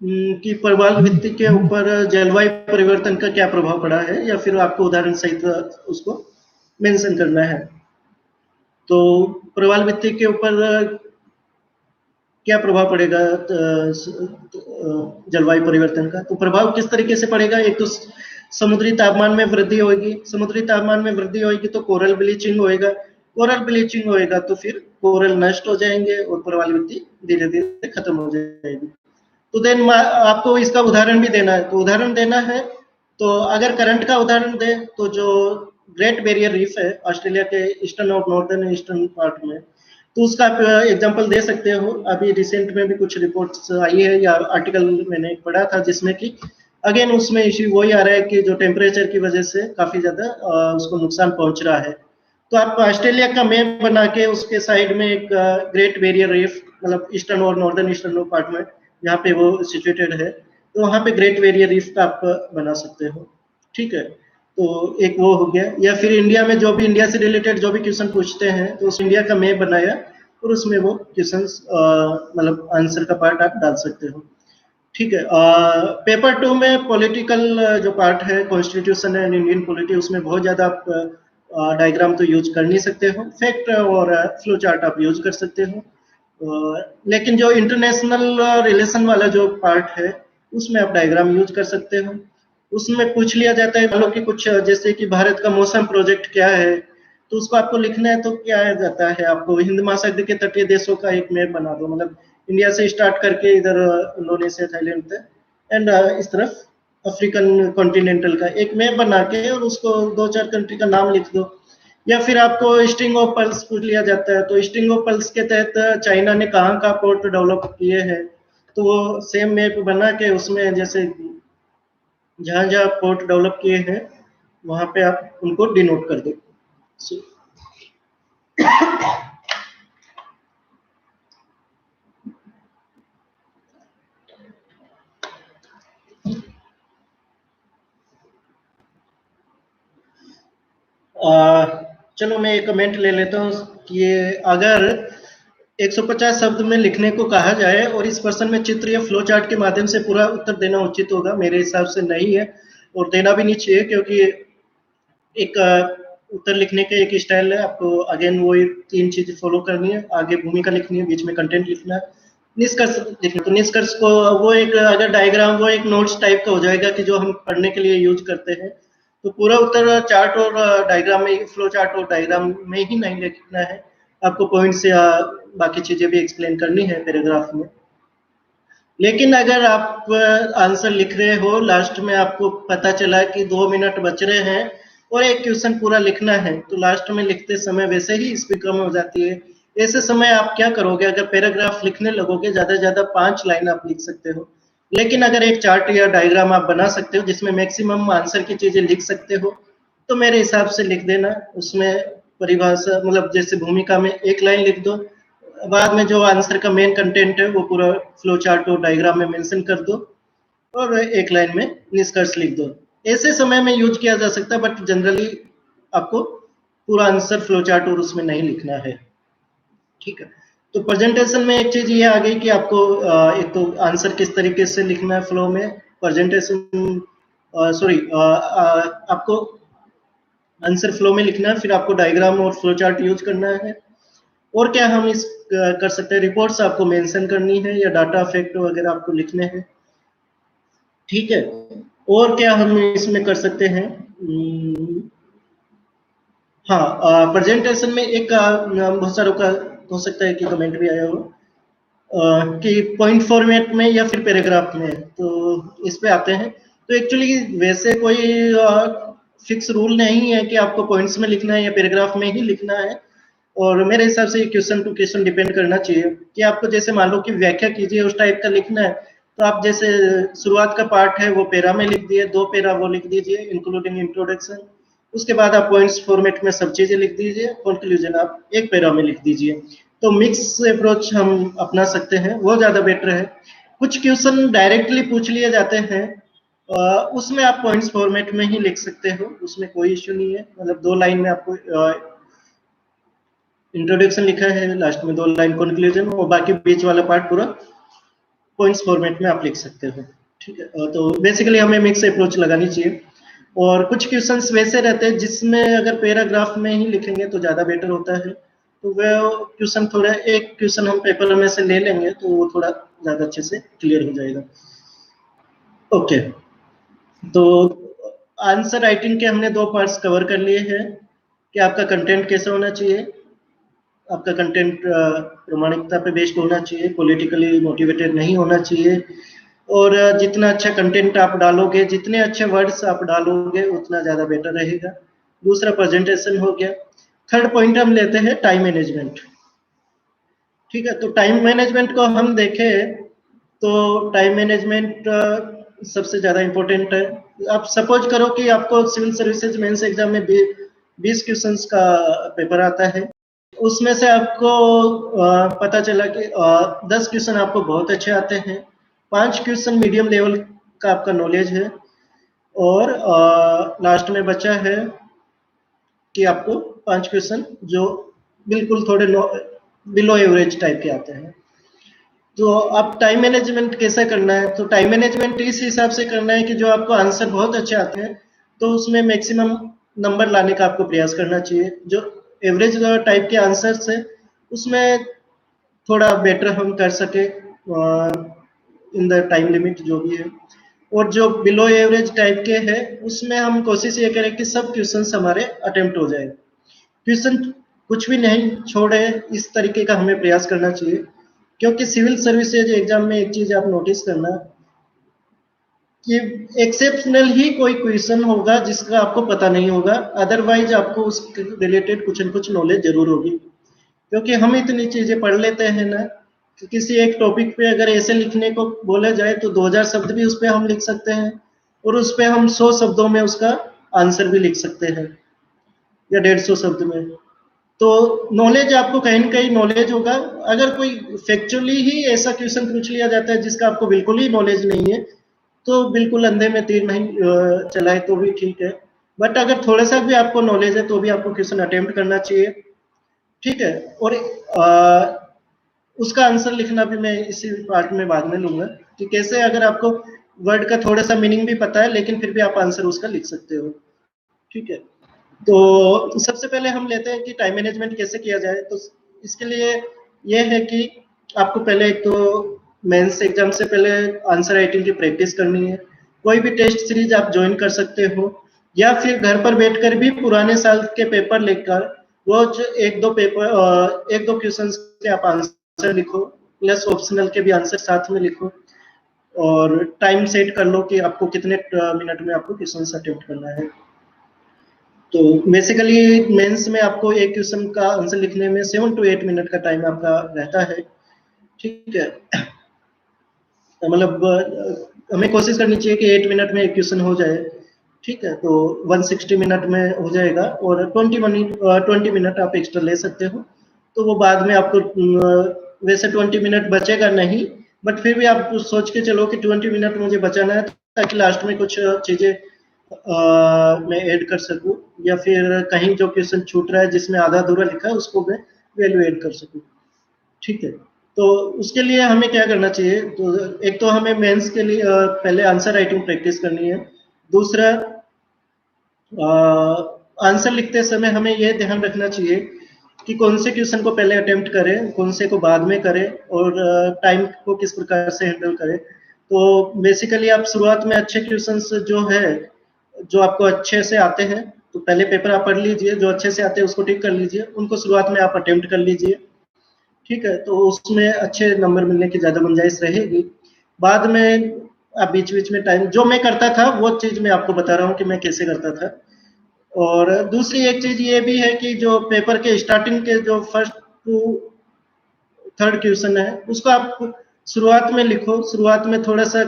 A: कि प्रवाल भित्ति के ऊपर जलवायु परिवर्तन का क्या प्रभाव पड़ा है, या फिर आपको उदाहरण सहित उसको मेंशन करना है। तो प्रवाल भित्ति के ऊपर क्या प्रभाव पड़ेगा जलवायु परिवर्तन का? तो प्रभाव किस तरीके से पड़ेगा? एक तो समुद्री तापमान में वृद्धि होगी, समुद्री तापमान में वृद्धि होगी तो कोरल ब्लीचिंग होएगा, कोरल ब्लीचिंग होएगा तो फिर कोरल नष्ट हो जाएंगे और प्रवाल भित्ति धीरे धीरे खत्म हो जाएगी। तो देन आपको इसका उदाहरण भी देना है। तो उदाहरण देना है तो अगर करंट का उदाहरण दे तो जो ग्रेट बैरियर रीफ है ऑस्ट्रेलिया के ईस्टर्न और नॉर्दर्न ईस्टर्न पार्ट में, तो उसका आप एग्जांपल दे सकते हो। अभी रिसेंट में भी कुछ रिपोर्ट्स आई है या आर्टिकल मैंने पढ़ा था जिसमें कि अगेन उसमें इश्यू वही आ रहा है कि जो टेम्परेचर की वजह से काफी ज्यादा उसको नुकसान पहुंच रहा है। तो आप ऑस्ट्रेलिया का मैप बना के उसके साइड में एक ग्रेट बैरियर रीफ, मतलब ईस्टर्न और नॉर्दर्न ईस्टर्न पार्ट में जहाँ पे वो सिचुएटेड है, तो वहाँ पे ग्रेट बैरियर रीफ का आप बना सकते हो। ठीक है, तो एक वो हो गया। या फिर इंडिया में जो भी इंडिया से रिलेटेड जो भी क्वेश्चन पूछते हैं तो उस इंडिया का मैप बनाया और उसमें वो क्वेश्चन मतलब आंसर का पार्ट आप डाल सकते हो। ठीक है, पेपर 2 में पॉलिटिकल जो पार्ट है, कॉन्स्टिट्यूशन एंड इंडियन पॉलिटी, उसमें बहुत ज़्यादा आप डायग्राम तो यूज कर नहीं सकते हो, फैक्ट और फ्लो चार्ट आप यूज कर सकते हो। लेकिन जो इंटरनेशनल रिलेशन वाला जो पार्ट है उसमें आप डायग्राम यूज कर सकते हो। उसमें पूछ लिया जाता है, मान लो कि कुछ जैसे कि भारत का मौसम प्रोजेक्ट क्या है, तो उसको आपको लिखना है तो क्या आ जाता है, आपको हिंद महासागर के तटीय देशों का एक मैप बना दो, मतलब इंडिया से स्टार्ट करके इधर इंडोनेशिया थाईलैंड तक एंड इस तरफ अफ्रीकन कॉन्टिनेंटल का एक मैप बना के और उसको 2-4 कंट्री का नाम लिख दो। या फिर आपको स्ट्रिंग ऑफ पल्स पूछ लिया जाता है, तो स्ट्रिंग ऑफ पल्स के तहत चाइना ने कहाँ का पोर्ट डेवलप किए हैं, तो वो सेम मैप बना के उसमें जैसे जहाँ जहाँ पोर्ट डेवलप किए हैं वहां पे आप उनको डिनोट कर दो। So, चलो मैं एक कमेंट ले लेता हूँ कि अगर 150 शब्द में लिखने को कहा जाए और इस प्रश्न में चित्र या फ्लो चार्ट के माध्यम से पूरा उत्तर देना उचित होगा, मेरे हिसाब से नहीं है और देना भी नहीं चाहिए, क्योंकि एक उत्तर लिखने का एक स्टाइल है, आपको अगेन वो 3 चीज फॉलो करनी है, आगे भूमिका लिखनी है, बीच में कंटेंट लिखना है, निष्कर्ष लिखना। तो निष्कर्ष को वो एक अगर डायग्राम वो एक नोट्स टाइप का हो जाएगा कि जो हम पढ़ने के लिए यूज करते हैं। तो पूरा उत्तर चार्ट और डायग्राम में, फ्लो चार्ट और डायग्राम में ही नहीं लिखना है, आपको पॉइंट्स या बाकी चीजें भी एक्सप्लेन करनी है पैराग्राफ में। लेकिन अगर आप आंसर लिख रहे हो, लास्ट में आपको पता चला कि 2 मिनट बच रहे हैं और एक क्वेश्चन पूरा लिखना है, तो लास्ट में लिखते समय वैसे ही स्पीड कम हो जाती है। ऐसे समय आप क्या करोगे, अगर पैराग्राफ लिखने लगोगे ज्यादा से ज्यादा 5 लाइन आप लिख सकते हो। लेकिन अगर एक चार्ट या डायग्राम आप बना सकते हो जिसमें मैक्सिमम आंसर की चीजें लिख सकते हो, तो मेरे हिसाब से लिख देना। उसमें परिभाषा, मतलब जैसे भूमिका में 1 लाइन लिख दो, बाद में जो आंसर का मेन कंटेंट है वो पूरा फ्लो चार्ट और डायग्राम में मेंशन कर दो और 1 लाइन में निष्कर्ष लिख दो। ऐसे समय में यूज किया जा सकता है, बट जनरली आपको पूरा आंसर फ्लो चार्ट और उसमें नहीं लिखना है। ठीक है, तो प्रेजेंटेशन में एक चीज ये आ गई कि आपको एक तो आंसर किस तरीके से लिखना है फ्लो में, प्रेजेंटेशन सॉरी आपको आंसर फ्लो में लिखना है, फिर आपको डायग्राम और फ्लो चार्ट यूज करना है। और क्या हम इस कर सकते हैं, रिपोर्ट्स आपको मेंशन करनी है या डाटा फैक्ट वगैरह आपको लिखने हैं। ठीक है, और क्या हम इसमें कर सकते हैं, हाँ प्रेजेंटेशन में एक बहुत सारों का हो सकता है कि कमेंट भी आया हो कि पॉइंट फॉर्मेट में या फिर पैराग्राफ में, तो इस पे आते हैं। तो एक्चुअली वैसे कोई फिक्स रूल नहीं है कि आपको पॉइंट्स में लिखना है या पैराग्राफ में ही लिखना है। और मेरे हिसाब से क्वेश्चन टू क्वेश्चन डिपेंड करना चाहिए कि आपको जैसे मान लो कि व्याख्या कीजिए उस टाइप का लिखना है, तो आप जैसे शुरुआत का पार्ट है वो पैरा में लिख दिए, 2 पैरा वो लिख दीजिए इंक्लूडिंग इंट्रोडक्शन। उसके बाद आप पॉइंट्स फॉर्मेट में सब चीजें लिख दीजिए, कंक्लूजन आप 1 पैरा में लिख दीजिए। तो मिक्स अप्रोच हम अपना सकते हैं, वो ज्यादा बेटर है। कुछ क्वेश्चन डायरेक्टली पूछ लिए जाते हैं, उसमें आप पॉइंट्स फॉर्मेट में ही लिख सकते हो, उसमें कोई इश्यू नहीं है। मतलब 2 लाइन में आपको इंट्रोडक्शन लिखा है, लास्ट में 2 लाइन कंक्लूजन, और बाकी बीच वाला पार्ट पूरा पॉइंट्स फॉर्मेट में आप लिख सकते हो। ठीक है, तो बेसिकली हमें मिक्स अप्रोच लगानी चाहिए। और कुछ क्वेश्चंस वैसे रहते हैं जिसमें अगर पैराग्राफ में ही लिखेंगे तो ज्यादा बेटर होता है, तो वो क्वेश्चन थोड़ा, एक क्वेश्चन हम पेपर में से ले लेंगे तो वो थोड़ा ज्यादा अच्छे से क्लियर हो जाएगा। ओके, तो आंसर राइटिंग के हमने 2 पार्ट्स कवर कर लिए हैं कि आपका कंटेंट कैसा होना चाहिए। आपका कंटेंट प्रामाणिकता पे बेस्ड होना चाहिए, पॉलिटिकली मोटिवेटेड नहीं होना चाहिए, और जितना अच्छा कंटेंट आप डालोगे, जितने अच्छे वर्ड्स आप डालोगे उतना ज़्यादा बेटर रहेगा। दूसरा प्रेजेंटेशन हो गया। थर्ड पॉइंट हम लेते हैं टाइम मैनेजमेंट। ठीक है, तो टाइम मैनेजमेंट को हम देखें तो टाइम मैनेजमेंट सबसे ज़्यादा इम्पोर्टेंट है। आप सपोज करो कि आपको सिविल सर्विसेज मेंस एग्जाम में 20 क्वेश्चंस का पेपर आता है, उसमें से आपको पता चला कि 10 क्वेश्चन आपको बहुत अच्छे आते हैं, 5 क्वेश्चन मीडियम लेवल का आपका नॉलेज है, और लास्ट में बचा है कि आपको 5 क्वेश्चन जो बिल्कुल थोड़े बिलो एवरेज टाइप के आते हैं। तो अब टाइम मैनेजमेंट कैसे करना है, तो टाइम मैनेजमेंट इस हिसाब से करना है कि जो आपको आंसर बहुत अच्छे आते हैं तो उसमें मैक्सिमम नंबर लाने का आपको प्रयास करना चाहिए। जो एवरेज टाइप के आंसर्स है उसमें थोड़ा बेटर हम कर सके इन द टाइम लिमिट जो भी है, और जो बिलो एवरेज टाइप के हैं उसमें हम कोशिश ये करें कि सब क्वेश्चंस हमारे अटेम्प्ट हो जाए, क्वेश्चन कुछ भी नहीं छोड़े, इस तरीके का हमें प्रयास करना चाहिए। क्योंकि सिविल सर्विसेज एग्जाम में एक चीज आप नोटिस करना कि एक्सेप्शनल ही कोई क्वेश्चन होगा जिसका आपको पता नहीं होगा, अदरवाइज आपको उसके रिलेटेड कुछ न कुछ नॉलेज जरूर होगी। क्योंकि हम इतनी चीजें पढ़ लेते हैं ना कि किसी एक टॉपिक पे अगर ऐसे लिखने को बोला जाए तो 2000 शब्द भी उस पर हम लिख सकते हैं, और उस पर हम 100 शब्दों में उसका आंसर भी लिख सकते हैं, या 150 शब्द में। तो नॉलेज आपको कहीं ना कहीं नॉलेज होगा। अगर कोई फैक्चुअली ही ऐसा क्वेश्चन पूछ लिया जाता है जिसका आपको बिल्कुल ही नॉलेज नहीं है, तो बिल्कुल अंधे में तीर नहीं चलाए तो भी ठीक है। बट अगर थोड़ा सा भी आपको नॉलेज है तो भी आपको क्वेश्चन अटेम्प्ट करना चाहिए, ठीक है। और उसका आंसर लिखना भी मैं इसी पार्ट में बाद में लूंगा कि कैसे अगर आपको वर्ड का थोड़ा सा मीनिंग भी पता है लेकिन फिर भी आप आंसर उसका लिख सकते हो, ठीक है। तो सबसे पहले हम लेते हैं कि टाइम मैनेजमेंट कैसे किया जाए। तो इसके लिए ये है कि आपको पहले एक तो मेंस एग्जाम से पहले आंसर राइटिंग की प्रैक्टिस करनी है। कोई भी टेस्ट सीरीज आप ज्वाइन कर सकते हो, या फिर घर पर बैठकर भी पुराने साल के पेपर लेकर रोज एक दो क्वेश्चन के आप आंसर लिखो, प्लस ऑप्शनल के भी आंसर साथ में लिखो, और टाइम सेट कर लो कि आपको कितने मिनट में आपको क्वेश्चन अटेम्प्ट करना है। तो बेसिकली मेंस में आपको एक क्वेश्चन का आंसर लिखने में 7 to 8 मिनट का टाइम आपका रहता है, ठीक है। तो मतलब हमें कोशिश करनी चाहिए कि 8 मिनट में एक क्वेश्चन हो जाए, ठीक है। तो 160 मिनट में हो जाएगा, और 20 मिनट आप एक्स्ट्रा ले सकते हो। तो वो बाद में आपको वैसे 20 मिनट बचेगा नहीं, बट फिर भी आप सोच के चलो कि 20 मिनट मुझे बचाना है ताकि लास्ट में कुछ चीजें मैं ऐड कर सकूं, या फिर कहीं जो क्वेश्चन छूट रहा है जिसमें आधा अधूरा लिखा है उसको मैं वैल्यू ऐड कर सकूं, ठीक है। तो उसके लिए हमें क्या करना चाहिए, तो एक तो हमें मेंस के लिए पहले आंसर राइटिंग प्रैक्टिस करनी है। दूसरा, आंसर लिखते समय हमें यह ध्यान रखना चाहिए कि कौन से क्वेश्चन को पहले अटेम्प्ट करें, कौन से को बाद में करें, और टाइम को किस प्रकार से हैंडल करें। तो बेसिकली आप शुरुआत में अच्छे क्वेश्चंस जो है, जो आपको अच्छे से आते हैं, तो पहले पेपर आप पढ़ लीजिए, जो अच्छे से आते हैं उसको टिक कर लीजिए, उनको शुरुआत में आप अटेम्प्ट कर लीजिए, ठीक है। तो उसमें अच्छे नंबर मिलने की ज्यादा गुंजाइश रहेगी। बाद में आप बीच बीच में टाइम, जो मैं करता था वो चीज मैं आपको बता रहा हूँ कि मैं कैसे करता था। और दूसरी एक चीज ये भी है कि जो पेपर के स्टार्टिंग के जो फर्स्ट टू थर्ड क्वेश्चन है उसको आप शुरुआत में लिखो। शुरुआत में थोड़ा सा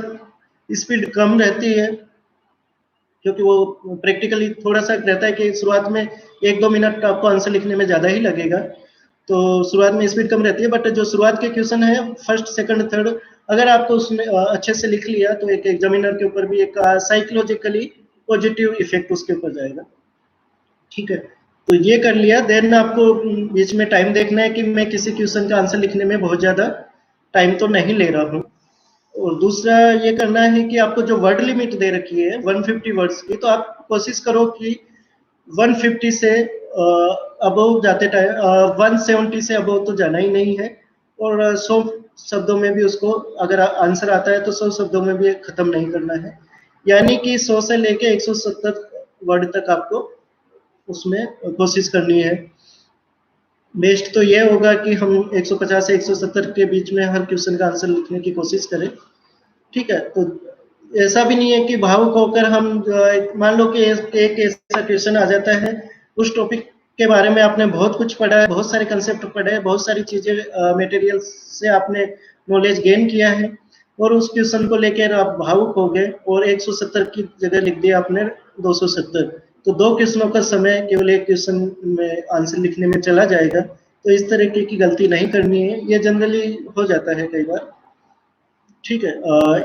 A: स्पीड कम रहती है, क्योंकि वो प्रैक्टिकली थोड़ा सा रहता है कि शुरुआत में 1-2 मिनट आपको आंसर लिखने में ज्यादा ही लगेगा, तो शुरुआत में स्पीड कम रहती है। बट जो शुरुआत के क्वेश्चन है फर्स्ट सेकंड थर्ड, अगर आपको उसमें अच्छे से लिख लिया तो एक एग्जामिनर के ऊपर भी एक साइकोलॉजिकली पॉजिटिव इफेक्ट उसके ऊपर जाएगा, ठीक है। तो ये कर लिया, देन आपको बीच में टाइम देखना है कि मैं किसी क्वेश्चन का आंसर लिखने में बहुत ज्यादा टाइम तो नहीं ले रहा हूँ। और दूसरा ये करना है कि आपको जो वर्ड लिमिट दे रखी है 150 वर्ड्स की, तो आप कोशिश करो कि 150 से अबव जाते टाइम 170 से अबव तो जाना ही नहीं है, और 100 शब्दों में भी उसको अगर आंसर आता है तो 100 शब्दों में भी खत्म नहीं करना है। यानी कि 100 से लेके 170 वर्ड तक आपको उसमें कोशिश करनी है। बेस्ट तो ये होगा कि हम 150 से 170 के बीच में हर क्वेश्चन का आंसर लिखने की कोशिश करें, ठीक है। तो ऐसा भी नहीं है कि भावुक होकर हम मान लो कि एक ऐसा क्वेश्चन आ जाता है उस टॉपिक के बारे में आपने बहुत कुछ पढ़ा है, बहुत सारे कंसेप्ट पढ़े हैं, बहुत सारी चीज़ें मटेरियल से आपने नॉलेज गेन किया है और उस क्वेश्चन को लेकर आप भावुक हो गए और 170 की जगह लिख दिया आपने 270। तो 2 क्वेश्चनों का समय केवल एक क्वेश्चन में आंसर लिखने में चला जाएगा। तो इस तरीके की गलती नहीं करनी है, ये जनरली हो जाता है कई बार। ठीक है,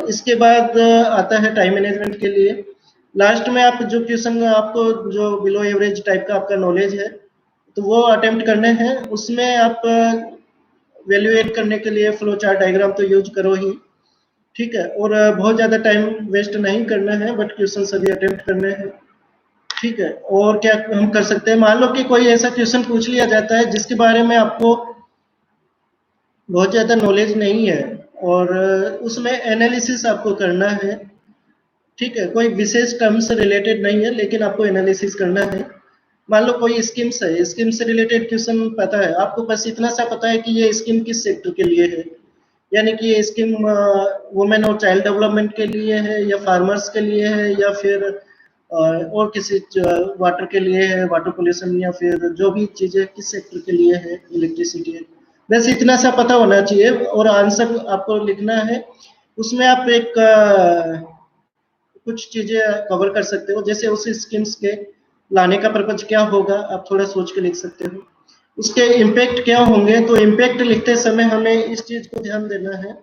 A: इसके बाद आता है टाइम मैनेजमेंट के लिए। लास्ट में आप जो क्वेश्चन आपको जो बिलो एवरेज टाइप का आपका नॉलेज है, तो वो अटेम्प्ट करने हैं। उसमें आप वैल्यूएट करने के लिए फ्लो चार्ट डायग्राम तो यूज करो ही, ठीक है। और बहुत ज़्यादा टाइम वेस्ट नहीं करना है, बट क्वेश्चन सभी अटेम्प्ट करने हैं, ठीक है। और क्या हम कर सकते हैं, मान लो कि कोई ऐसा क्वेश्चन पूछ लिया जाता है जिसके बारे में आपको बहुत ज़्यादा नॉलेज नहीं है और उसमें एनालिसिस आपको करना है, ठीक है। कोई विशेष टर्म से रिलेटेड नहीं है लेकिन आपको एनालिसिस करना है। मान लो कोई स्कीम्स है, स्कीम से रिलेटेड क्वेश्चन पता है आपको, बस इतना सा पता है कि ये स्कीम किस सेक्टर के लिए है, यानी कि ये स्कीम वुमेन और चाइल्ड डेवलपमेंट के लिए है या फार्मर्स के लिए है या फिर और किसी वाटर के लिए है, वाटर पोल्यूशन, या फिर जो भी चीज़ें किस सेक्टर के लिए है, इलेक्ट्रिसिटी है। बस इतना सा पता होना चाहिए और आंसर आपको लिखना है। उसमें आप एक कुछ चीज़ें कवर कर सकते हो, जैसे उस स्कीम्स के लाने का पर्पज क्या होगा, आप थोड़ा सोच के लिख सकते हो। उसके इम्पैक्ट क्या होंगे, तो इम्पैक्ट लिखते समय हमें इस चीज़ को ध्यान देना है।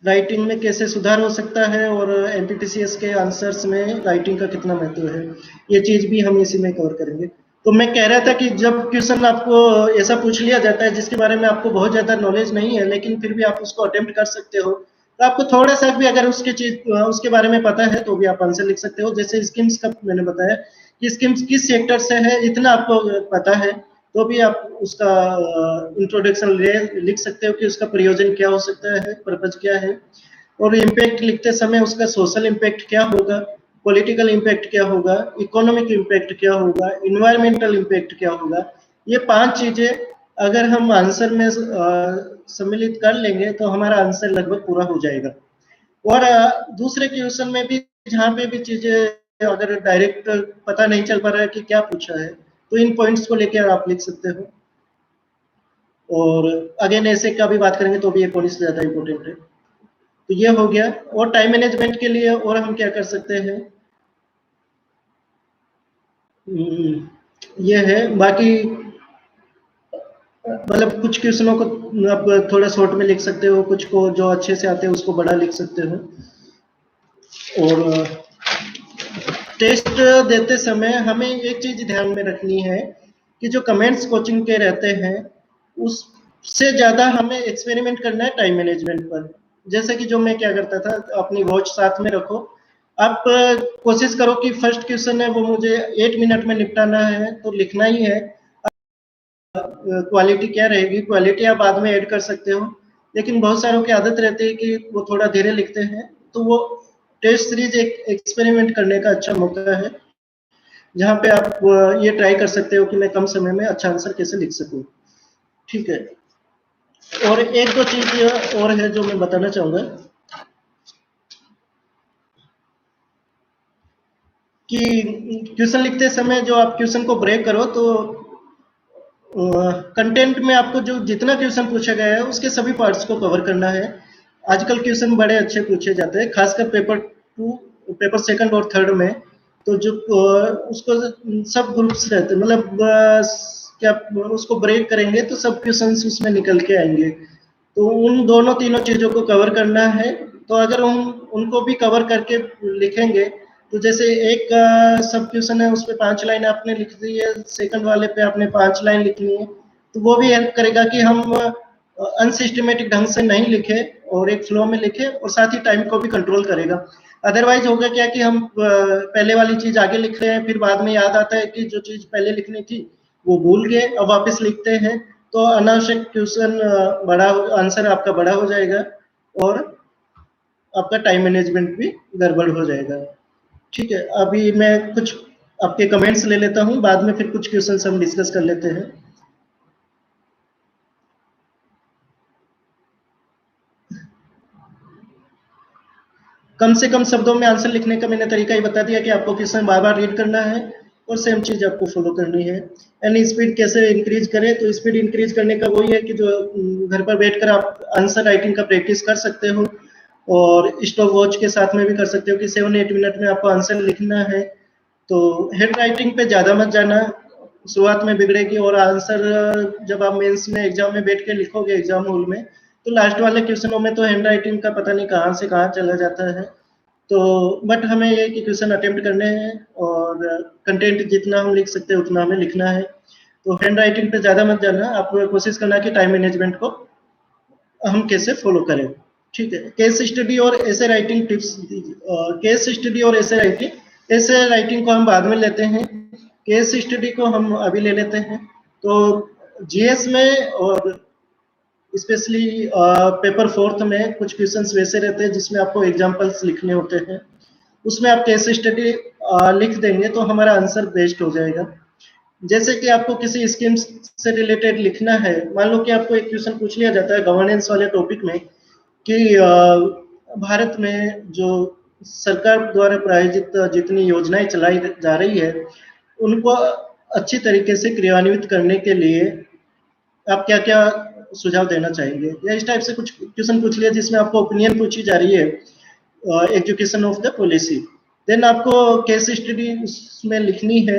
A: राइटिंग में कैसे सुधार हो सकता है और एमपीटीसीएस के आंसर्स में राइटिंग का कितना महत्व है, ये चीज़ भी हम इसी में कवर करेंगे। तो मैं कह रहा था कि जब क्वेश्चन आपको ऐसा पूछ लिया जाता है जिसके बारे में आपको बहुत ज़्यादा नॉलेज नहीं है लेकिन फिर भी आप उसको अटेम्प्ट कर सकते हो, तो आपको थोड़ा सा भी अगर उसके बारे में पता है तो भी आप आंसर लिख सकते हो। जैसे स्कीम्स का मैंने बताया कि स्कीम्स किस सेक्टर से है, इतना आपको पता है तो भी आप उसका इंट्रोडक्शन लिख सकते हो कि उसका प्रयोजन क्या हो सकता है, पर्पज क्या है। और इम्पैक्ट लिखते समय उसका सोशल इम्पैक्ट क्या होगा, पॉलिटिकल इम्पैक्ट क्या होगा, इकोनॉमिक इम्पैक्ट क्या होगा, इन्वायरमेंटल इम्पैक्ट क्या होगा। ये 5 चीजें अगर हम आंसर में सम्मिलित कर लेंगे तो हमारा आंसर लगभग पूरा हो जाएगा। और दूसरे क्वेश्चन में भी जहाँ पे भी चीजें अगर डायरेक्ट पता नहीं चल पा रहा है कि क्या पूछा है, तो इन पॉइंट्स को लेकर आप लिख सकते हो। और अगेन ऐसे का भी बात करेंगे तो भी ये पॉइंट्स ज्यादा इंपॉर्टेंट है। तो ये हो गया। और टाइम मैनेजमेंट के लिए और हम क्या कर सकते हैं, ये है। बाकी मतलब कुछ क्वेश्चनों को आप थोड़ा शॉर्ट में लिख सकते हो, कुछ को जो अच्छे से आते हैं उसको बड़ा लिख सकते हो। और टेस्ट देते समय हमें एक चीज ध्यान में रखनी है कि जो कमेंट्स कोचिंग के रहते हैं उससे ज्यादा हमें एक्सपेरिमेंट करना है टाइम मैनेजमेंट पर। जैसे कि जो मैं क्या करता था, अपनी वॉच साथ में रखो, आप कोशिश करो कि फर्स्ट क्वेश्चन है वो मुझे 8 मिनट में निपटाना है तो लिखना ही है। क्वालिटी क्या रहेगी, क्वालिटी आप बाद में ऐड कर सकते हो, लेकिन बहुत सारों की आदत रहती है कि वो थोड़ा धीरे लिखते हैं। तो वो टेस्ट सीरीज एक एक्सपेरिमेंट करने का अच्छा मौका है जहाँ पे आप ये ट्राई कर सकते हो कि मैं कम समय में अच्छा आंसर कैसे लिख सकूं, ठीक है। और एक दो चीज और है जो मैं बताना चाहूंगा कि क्वेश्चन लिखते समय जो आप क्वेश्चन को ब्रेक करो तो कंटेंट में आपको जो जितना क्वेश्चन पूछा गया है उसके सभी पार्ट्स को कवर करना है। आजकल क्वेश्चन बड़े अच्छे पूछे जाते हैं, खासकर पेपर 2, पेपर सेकंड और थर्ड में। तो जो उसको सब ग्रुप्स रहते हैं, मतलब क्या उसको ब्रेक करेंगे तो सब क्वेश्चंस उसमें निकल के आएंगे। तो उन दोनों तीनों चीजों को कवर करना है। तो अगर हम उनको भी कवर करके लिखेंगे, तो जैसे एक सब क्वेश्चन है उस पर 5 लाइन आपने लिख दी है, सेकंड वाले पे आपने 5 लाइन लिखनी है, तो वो भी हेल्प करेगा कि हम अनसिस्टमेटिक ढंग से नहीं लिखे और एक फ्लो में लिखे, और साथ ही टाइम को भी कंट्रोल करेगा। अदरवाइज होगा क्या कि हम पहले वाली चीज आगे लिख रहे हैं, फिर बाद में याद आता है कि जो चीज पहले लिखनी थी वो भूल गए, अब वापस लिखते हैं, तो अनावश्यक क्वेश्चन बड़ा, आंसर आपका बड़ा हो जाएगा और आपका टाइम मैनेजमेंट भी गड़बड़ हो जाएगा। ठीक है, अभी मैं कुछ आपके कमेंट्स ले लेता हूँ, बाद में फिर कुछ क्वेश्चंस हम डिस्कस कर लेते हैं। कम से कम शब्दों में आंसर लिखने का मैंने तरीका ही बता दिया कि आपको क्वेश्चन बार-बार रीड करना है और सेम चीज़ आपको फॉलो करनी है। एंड स्पीड कैसे इंक्रीज़ करें, तो स्पीड इंक्रीज़ करने का वही है कि जो घर पर बैठकर आप आंसर राइटिंग का प्रैक्टिस कर सकते हो और स्टॉप वॉच के साथ में भी कर सकते हो कि 7-8 मिनट में आपको आंसर लिखना है। तो हैंड राइटिंग पे ज़्यादा मत जाना, शुरुआत में बिगड़ेगी और आंसर जब आप मेंस में एग्जाम में बैठ के लिखोगे एग्जाम हॉल में, तो लास्ट वाले क्वेश्चनों में तो हैंड राइटिंग का पता नहीं कहाँ से कहाँ चला जाता है। तो बट हमें ये कि क्वेश्चन अटेम्प्ट करने हैं और कंटेंट जितना हम लिख सकते हैं उतना हमें लिखना है। तो हैंड राइटिंग पे ज़्यादा मत जाना, आप कोशिश करना कि टाइम मैनेजमेंट को हम कैसे फॉलो करें। ठीक है, केस स्टडी और ऐसे राइटिंग टिप्स दीजिए। केस स्टडी और ऐसे राइटिंग को हम बाद में लेते हैं, केस स्टडी को हम अभी ले लेते हैं। तो जीएस में और स्पेशली पेपर फोर्थ में कुछ क्वेश्चंस वैसे रहते हैं जिसमें आपको एग्जांपल्स लिखने होते हैं, उसमें आप केस स्टडी लिख देंगे तो हमारा आंसर बेस्ट हो जाएगा। जैसे कि आपको किसी स्कीम से रिलेटेड लिखना है, मान लो कि आपको एक क्वेश्चन पूछ लिया जाता है गवर्नेंस वाले टॉपिक में कि भारत में जो सरकार द्वारा प्रायोजित जितनी योजनाएं चलाई जा रही है उनको अच्छी तरीके से क्रियान्वित करने के लिए आप क्या क्या सुझाव देना चाहेंगे, या इस टाइप से कुछ क्वेश्चन पूछ लिया जिसमें आपको ओपिनियन पूछी जा रही है education of the policy. Then आपको केस स्टडी उसमें लिखनी है,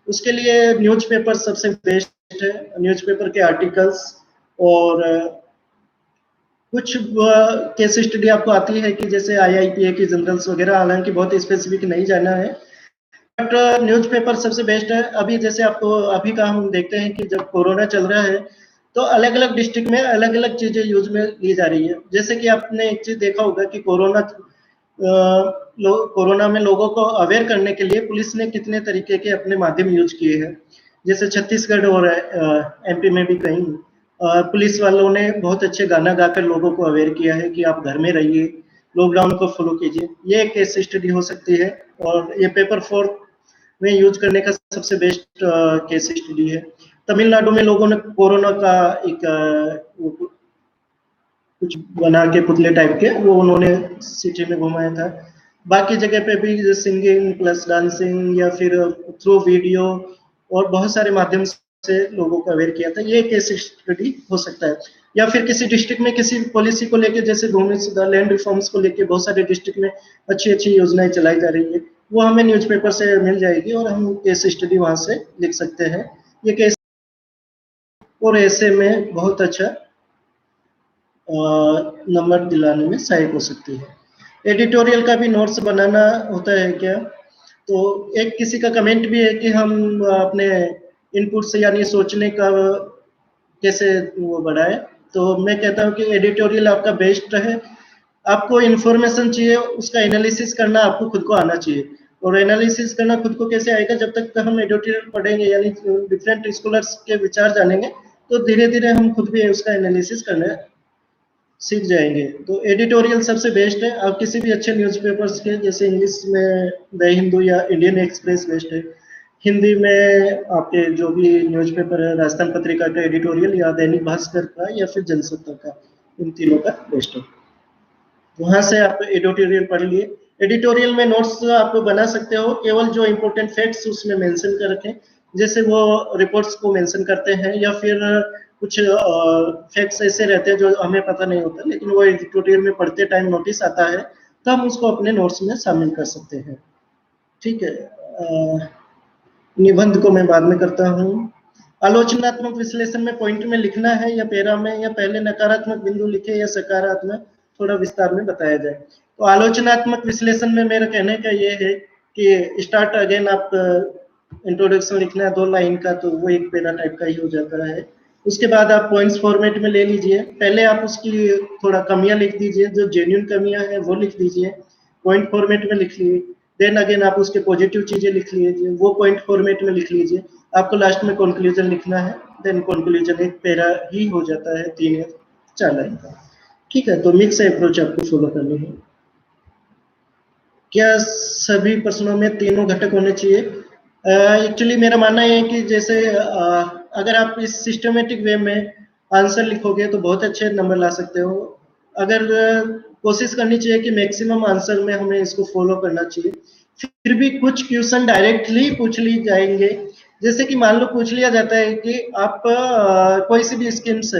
A: उसके लिए न्यूज़पेपर सबसे बेस्ट है, न्यूज़पेपर के आर्टिकल्स और कुछ केस स्टडी आपको आती है कि जैसे आईआईपीए की जनरल्स वगैरह, हालांकि बहुत स्पेसिफिक नहीं जाना है, बट न्यूज़पेपर सबसे बेस्ट है। अभी जैसे आपको अभी का हम देखते हैं कि जब कोरोना चल रहा है तो अलग अलग डिस्ट्रिक्ट में अलग अलग चीजें यूज में ली जा रही है। जैसे कि आपने एक चीज देखा होगा कि कोरोना में लोगों को अवेयर करने के लिए पुलिस ने कितने तरीके के अपने माध्यम यूज किए हैं। जैसे छत्तीसगढ़ और एमपी में भी कहीं पुलिस वालों ने बहुत अच्छे गाना गाकर लोगों को अवेयर किया है कि आप घर में रहिए, लॉकडाउन को फॉलो कीजिए। ये एक केस स्टडी हो सकती है और ये पेपर फोर में यूज करने का सबसे बेस्ट केस स्टडी है। तमिलनाडु में लोगों ने कोरोना का एक कुछ बना के पुतले टाइप के वो उन्होंने सिटी में घुमाया था। बाकी जगह पे भी सिंगिंग प्लस डांसिंग या फिर थ्रू वीडियो और बहुत सारे माध्यम से लोगों को अवेयर किया था। ये केस स्टडी हो सकता है। या फिर किसी डिस्ट्रिक्ट में किसी पॉलिसी को लेके, जैसे भूमि सुधार लैंड रिफॉर्म्स को लेके बहुत सारे डिस्ट्रिक्ट में अच्छी अच्छी योजनाएं चलाई जा रही है, वो हमें न्यूज़पेपर से मिल जाएगी और हम केस स्टडी वहां से लिख सकते हैं। ये केस और ऐसे में बहुत अच्छा नंबर दिलाने में सहायक हो सकती है। एडिटोरियल का भी नोट्स बनाना होता है क्या? तो एक किसी का कमेंट भी है कि हम अपने इनपुट से यानी सोचने का कैसे वो बढ़ाए। तो मैं कहता हूँ कि एडिटोरियल आपका बेस्ट है। आपको इन्फॉर्मेशन चाहिए, उसका एनालिसिस करना आपको खुद को आना चाहिए। और एनालिसिस करना खुद को कैसे आएगा? जब तक हम एडिटोरियल पढ़ेंगे यानी डिफरेंट स्कॉलर्स के विचार जानेंगे तो धीरे धीरे हम खुद भी उसका एनालिसिस करना सीख जाएंगे। तो एडिटोरियल सबसे बेस्ट है। आप किसी भी अच्छे न्यूज़पेपर्स के, जैसे इंग्लिश में द हिंदू या इंडियन एक्सप्रेस बेस्ट है, हिंदी में आपके जो भी न्यूज़पेपर है राजस्थान पत्रिका का एडिटोरियल या दैनिक भास्कर का या फिर जनसत्ता का, इन तीनों का बेस्ट है। वहां से आप एडिटोरियल पढ़ लिए। एडिटोरियल में नोट्स आप बना सकते हो, केवल जो इंपॉर्टेंट फैक्ट्स उसमें मेंशन कर रखें, जैसे वो रिपोर्ट्स को मेंशन करते हैं या फिर कुछ फैक्ट्स ऐसे रहते हैं जो हमें पता नहीं होता लेकिन वो एडिटोरियल में पढ़ते टाइम नोटिस आता है तो हम उसको अपने नोट्स में शामिल कर सकते हैं। ठीक है, निबंध को मैं बाद में करता हूँ। आलोचनात्मक विश्लेषण में पॉइंट में लिखना है या पैरा में, या पहले नकारात्मक बिंदु लिखे या सकारात्मक, थोड़ा विस्तार में बताया जाए। तो आलोचनात्मक विश्लेषण में मेरा कहने का ये है कि स्टार्ट अगेन आप इंट्रोडक्शन लिखना है 2 लाइन का, तो वो एक पैरा टाइप का ही हो जाता है। उसके बाद आप पॉइंट्स फॉर्मेट में ले लीजिए, पहले आप उसकी थोड़ा कमियां लिख दीजिए, जो जेन्युइन कमियां हैं वो लिख दीजिए, पॉइंट फॉर्मेट में लिख लीजिए। देन अगेन आप उसके पॉजिटिव चीजें लिख लीजिए, वो पॉइंट फॉर्मेट में लिख लीजिए। आपको लास्ट में कंक्लूजन लिखना है, देन कंक्लूजन एक पैरा ही हो जाता है 3 या 4 लाइन का। ठीक है, तो मिक्स अप्रोच आपको फॉलो करनी है। क्या सभी प्रश्नों में तीनों घटक होने चाहिए? एक्चुअली मेरा मानना है कि जैसे अगर आप इस सिस्टमेटिक वे में आंसर लिखोगे तो बहुत अच्छे नंबर ला सकते हो। अगर कोशिश करनी चाहिए कि मैक्सिमम आंसर में हमें इसको फॉलो करना चाहिए। फिर भी कुछ क्वेश्चन डायरेक्टली पूछ ली जाएंगे, जैसे कि मान लो पूछ लिया जाता है कि आप कोई सी भी स्कीम से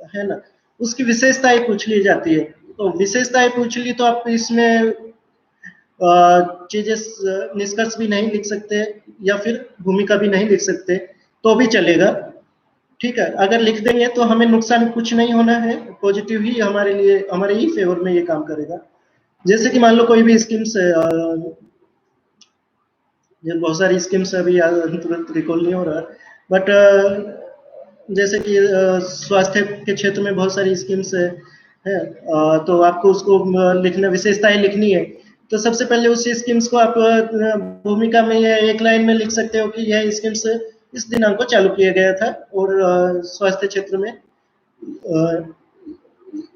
A: है ना, उसकी विशेषताएं पूछ ली जाती है। तो विशेषताएं पूछ ली तो आप इसमें चीजें निष्कर्ष भी नहीं लिख सकते या फिर भूमिका भी नहीं लिख सकते, तो भी चलेगा। ठीक है, अगर लिख देंगे तो हमें नुकसान कुछ नहीं होना है, पॉजिटिव ही हमारे लिए, हमारे ही फेवर में ये काम करेगा। जैसे कि मान लो कोई भी स्कीम्स है, बहुत सारी स्कीम्स अभी तुरंत रिकॉल नहीं हो रहा, बट जैसे कि स्वास्थ्य के क्षेत्र में बहुत सारी स्कीम्स है, तो आपको उसको लिखना, विशेषताएं लिखनी है, तो सबसे पहले उस स्कीम्स को आप भूमिका में या एक लाइन में लिख सकते हो कि यह स्कीम्स इस दिनांक को चालू किया गया था और स्वास्थ्य क्षेत्र में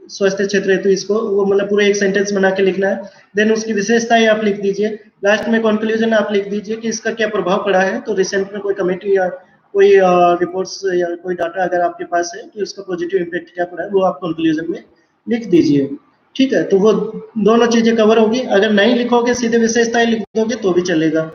A: स्वास्थ्य क्षेत्र है, तो इसको वो मतलब पूरा एक सेंटेंस बना के लिखना है। देन उसकी विशेषताएं आप लिख दीजिए, लास्ट में कंक्लूजन आप लिख दीजिए कि इसका क्या प्रभाव पड़ा है। तो रिसेंट में कोई कमेटी या कोई रिपोर्ट्स या कोई डाटा अगर आपके पास है कि उसका पॉजिटिव इम्पैक्ट क्या पड़ा है, वो आप कंक्लूजन में लिख दीजिए। ठीक है, तो वो दोनों चीजें कवर होगी। अगर नहीं लिखोगे, सीधे विशेषताएं लिख दोगे तो भी चलेगा।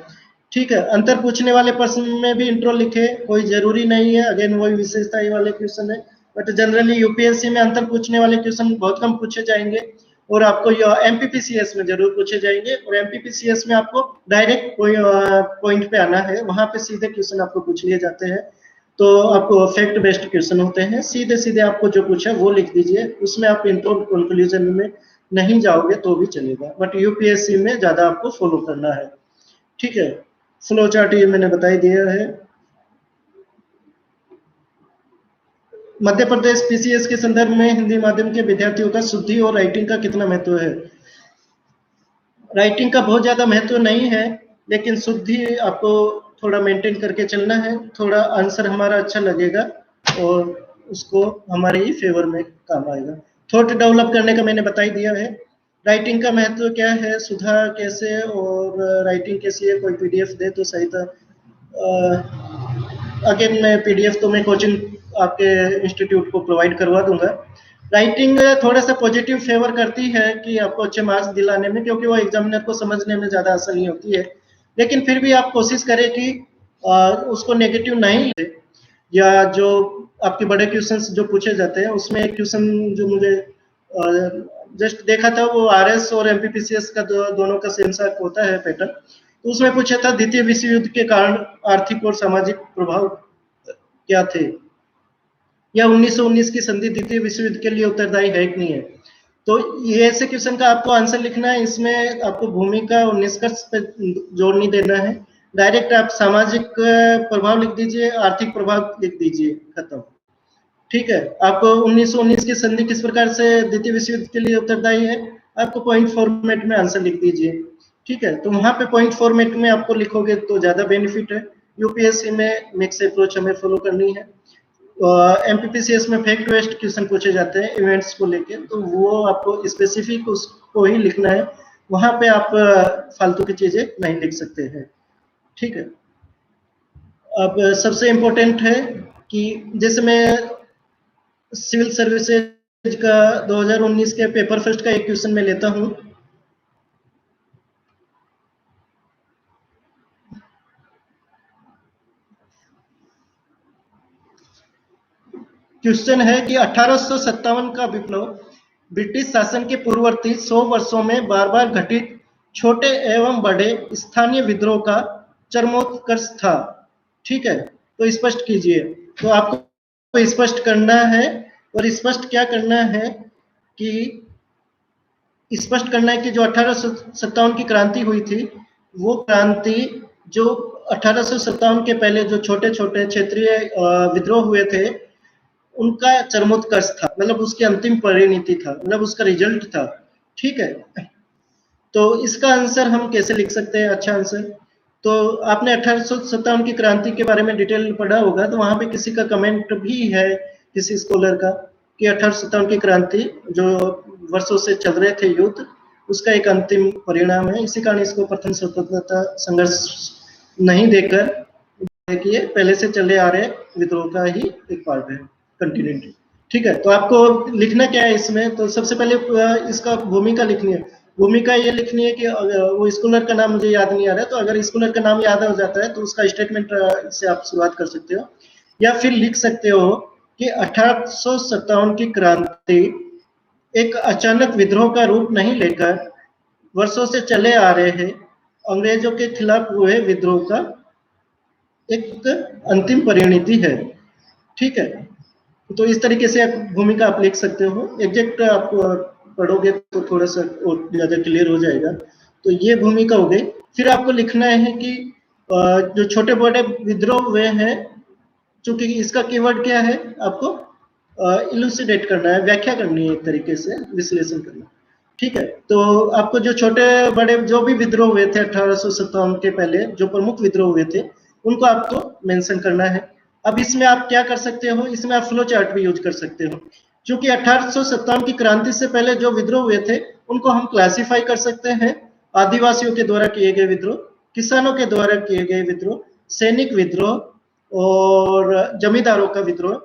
A: ठीक है, अंतर पूछने वाले प्रश्न में भी इंट्रो लिखे, कोई जरूरी नहीं है, अगेन वही विशेषताएं वाले क्वेश्चन है, बट जनरली यूपीएससी में अंतर पूछने वाले क्वेश्चन बहुत कम पूछे जाएंगे और आपको एमपीपीसीएस में जरूर पूछे जाएंगे। और एमपीपीसीएस में आपको डायरेक्ट कोई पॉइंट पे आना है, वहां पे सीधे क्वेश्चन आपको पूछ लिए जाते हैं। तो आपको फैक्ट बेस्ड क्वेश्चन होते हैं, सीधे सीधे आपको जो पूछा वो लिख दीजिए, उसमें आप इंट्रो कंक्लूजन में नहीं जाओगे तो भी चलेगा, बट यूपीएससी में ज्यादा आपको फॉलो करना है। ठीक है, फ्लो चार्ट ये मैंने बता ही दिया है। मध्य प्रदेश पीसीएस के संदर्भ में हिंदी माध्यम के विद्यार्थियों का शुद्धि और राइटिंग का कितना महत्व है? राइटिंग का बहुत ज्यादा महत्व नहीं है, लेकिन शुद्धि आपको थोड़ा मेंटेन करके चलना है, थोड़ा आंसर हमारा अच्छा लगेगा और उसको हमारे ही फेवर में काम आएगा। थॉट डेवलप करने का मैंने बता ही दिया है। राइटिंग का महत्व क्या है, सुधार कैसे और राइटिंग कैसी है, कोई पीडीएफ दे तो सही था। अगेन मैं पीडीएफ तो मैं कोचिंग आपके इंस्टीट्यूट को प्रोवाइड करवा दूंगा। राइटिंग थोड़ा सा पॉजिटिव फेवर करती है कि आपको अच्छे मार्क्स दिलाने में, क्योंकि वो एग्जामिनर को समझने में ज़्यादा आसानी होती है। लेकिन फिर भी आप कोशिश करें कि उसको नेगेटिव नहीं ले, या जो आपके बड़े क्वेश्चंस जो पूछे जाते हैं उसमें एक क्वेश्चन जो मुझे जस्ट देखा था, वो आरएस और एमपीपीसीएस का दोनों का सेम सा होता है पैटर्न। तो उसमें पूछा था द्वितीय विश्व युद्ध के कारण आर्थिक और सामाजिक प्रभाव क्या थे, या 1919 की संधि द्वितीय विश्व युद्ध के लिए उत्तरदायी है कि नहीं है। तो ये ऐसे क्वेश्चन का आपको आंसर लिखना है, इसमें आपको भूमिका और निष्कर्ष पे जोर नहीं देना है, डायरेक्ट आप सामाजिक प्रभाव लिख दीजिए, आर्थिक प्रभाव लिख दीजिए, खत्म। ठीक है, आपको 1919 की संधि किस प्रकार से द्वितीय विश्व युद्ध के लिए उत्तरदायी है, आपको पॉइंट फॉर्मेट में आंसर लिख दीजिए। ठीक है, तो वहां पे पॉइंट फॉर्मेट में आपको लिखोगे तो ज्यादा बेनिफिट है। यूपीएससी में मिक्स अप्रोच हमें फॉलो करनी है। एमपीपीसीएस में फैक्ट बेस्ड क्वेश्चन पूछे जाते हैं इवेंट्स को लेके, तो वो आपको स्पेसिफिक उसको ही लिखना है, वहां पे आप फालतू की चीजें नहीं लिख सकते हैं। ठीक है, अब सबसे इम्पोर्टेंट है कि जैसे मैं सिविल सर्विसेज का 2019 के पेपर फर्स्ट का एक क्वेश्चन में लेता हूं। क्वेश्चन है कि 1857 का विप्लव ब्रिटिश शासन के पूर्ववर्ती 100 वर्षों में बार बार घटित छोटे एवं बड़े स्थानीय विद्रोह का चरमोत्कर्ष था। ठीक है, तो स्पष्ट कीजिए। तो आपको स्पष्ट करना है, और स्पष्ट क्या करना है कि स्पष्ट करना है कि जो 1857 की क्रांति हुई थी, वो क्रांति जो 1857 के पहले जो छोटे छोटे क्षेत्रीय विद्रोह हुए थे उनका चरमोत्कर्ष था, मतलब उसकी अंतिम परिणति था, मतलब उसका रिजल्ट था। ठीक है, तो इसका आंसर हम कैसे लिख सकते हैं, अच्छा आंसर। तो आपने 1857 की क्रांति के बारे में डिटेल पढ़ा होगा, तो वहां पे किसी का कमेंट भी है, किसी स्कॉलर का, कि 1857 की क्रांति जो वर्षों से चल रहे थे युद्ध, उसका एक अंतिम परिणाम है। इसी कारण इसको प्रथम स्वतंत्रता संघर्ष नहीं देकर देखिए पहले से चले आ रहे विद्रोह का ही एक पार्ट है, कंटिन्यूटी। ठीक है, तो आपको लिखना क्या है इसमें, तो सबसे पहले इसका भूमिका लिखनी है। भूमिका ये लिखनी है कि वो स्कॉलर का नाम मुझे याद नहीं आ रहा है, तो अगर स्कॉलर का नाम याद हो जाता है तो उसका स्टेटमेंट से आप शुरुआत कर सकते हो, या फिर लिख सकते हो कि 1857 की क्रांति एक अचानक विद्रोह का रूप नहीं लेकर वर्षों से चले आ रहे हैं अंग्रेजों के खिलाफ हुए विद्रोह का एक अंतिम परिणति है। ठीक है, तो इस तरीके से आप भूमिका आप लिख सकते हो। एग्जैक्ट आप पढ़ोगे तो थोड़ा सा और ज्यादा क्लियर हो जाएगा। तो ये भूमिका हो गई। फिर आपको लिखना है कि जो छोटे बड़े विद्रोह हुए हैं, चूंकि इसका कीवर्ड क्या है, आपको इलुसिडेट करना है, व्याख्या करनी है, एक तरीके से विश्लेषण करना। ठीक है, तो आपको जो छोटे बड़े जो भी विद्रोह हुए थे 1857 के पहले, जो प्रमुख विद्रोह हुए थे, उनको आपको मेंशन करना है। अब इसमें आप क्या कर सकते हो, इसमें आप फ्लो चार्ट भी यूज कर सकते हो। क्योंकि 1857 की क्रांति से पहले जो विद्रोह हुए थे उनको हम क्लासिफाई कर सकते हैं। आदिवासियों के द्वारा किए गए विद्रोह, किसानों के द्वारा किए गए विद्रोह, सैनिक विद्रोह और जमींदारों का विद्रोह।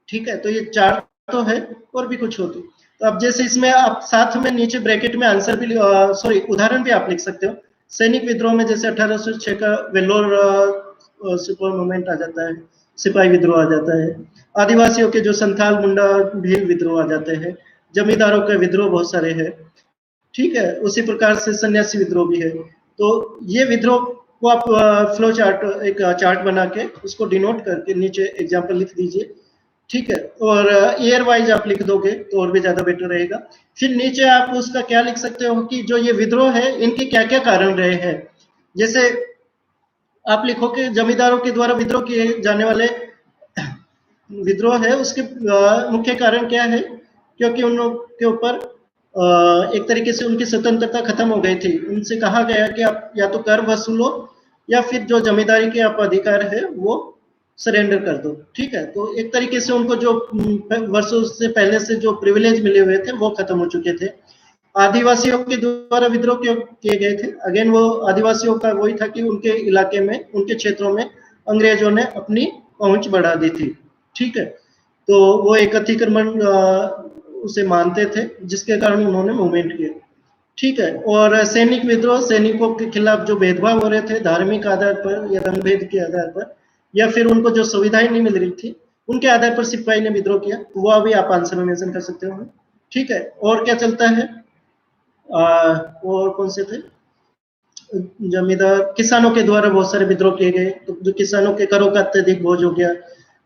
A: ठीक है, तो ये चार तो है, और भी कुछ होती। तो अब जैसे इसमें आप साथ में नीचे ब्रैकेट में आंसर भी सॉरी उदाहरण भी आप लिख सकते हो। सैनिक विद्रोह में जैसे 1806 का वेल्लोर सुपर मूवमेंट आ जाता है, सिपाही विद्रोह आ जाता है। आदिवासियों के जो संथाल मुंडा भील विद्रोह आ जाते हैं। जमींदारों के विद्रोह बहुत सारे हैं। ठीक है, उसी प्रकार से सन्यासी विद्रोह भी है। तो ये विद्रोह को आप फ्लो चार्ट, एक चार्ट बना के उसको डिनोट करके नीचे एग्जाम्पल लिख दीजिए। ठीक है, और ईयर वाइज आप लिख दोगे तो और भी ज्यादा बेटर रहेगा। फिर नीचे आप उसका क्या लिख सकते हो कि जो ये विद्रोह है इनके क्या क्या कारण रहे हैं। जैसे आप लिखो कि जमींदारों के द्वारा विद्रोह किए जाने वाले विद्रोह है, उसके मुख्य कारण क्या है, क्योंकि उन लोग के ऊपर एक तरीके से उनकी स्वतंत्रता खत्म हो गई थी। उनसे कहा गया कि आप या तो कर वसूलो या फिर जो जमींदारी के आप अधिकार है वो सरेंडर कर दो। ठीक है, तो एक तरीके से उनको जो वर्षों से पहले से जो प्रिविलेज मिले हुए थे वो खत्म हो चुके थे। आदिवासियों के द्वारा विद्रोह किए गए थे। अगेन वो आदिवासियों का वही था कि उनके इलाके में, उनके क्षेत्रों में अंग्रेजों ने अपनी पहुंच बढ़ा दी थी। ठीक है, तो वो एक अतिक्रमण उसे मानते थे, जिसके कारण उन्होंने मूवमेंट किया। ठीक है, और सैनिक विद्रोह, सैनिकों के खिलाफ जो भेदभाव हो रहे थे धार्मिक आधार पर या रंग भेद के आधार पर, या फिर उनको जो सुविधाएं नहीं मिल रही थी उनके आधार पर सिपाही ने विद्रोह किया, वो अभी आप आंसर में मेंशन कर सकते हो। ठीक है, और क्या चलता है, और कौन से थे, जमींदार किसानों के द्वारा बहुत सारे विद्रोह किए गए, तो जो किसानों के करों का अत्यधिक बोझ हो गया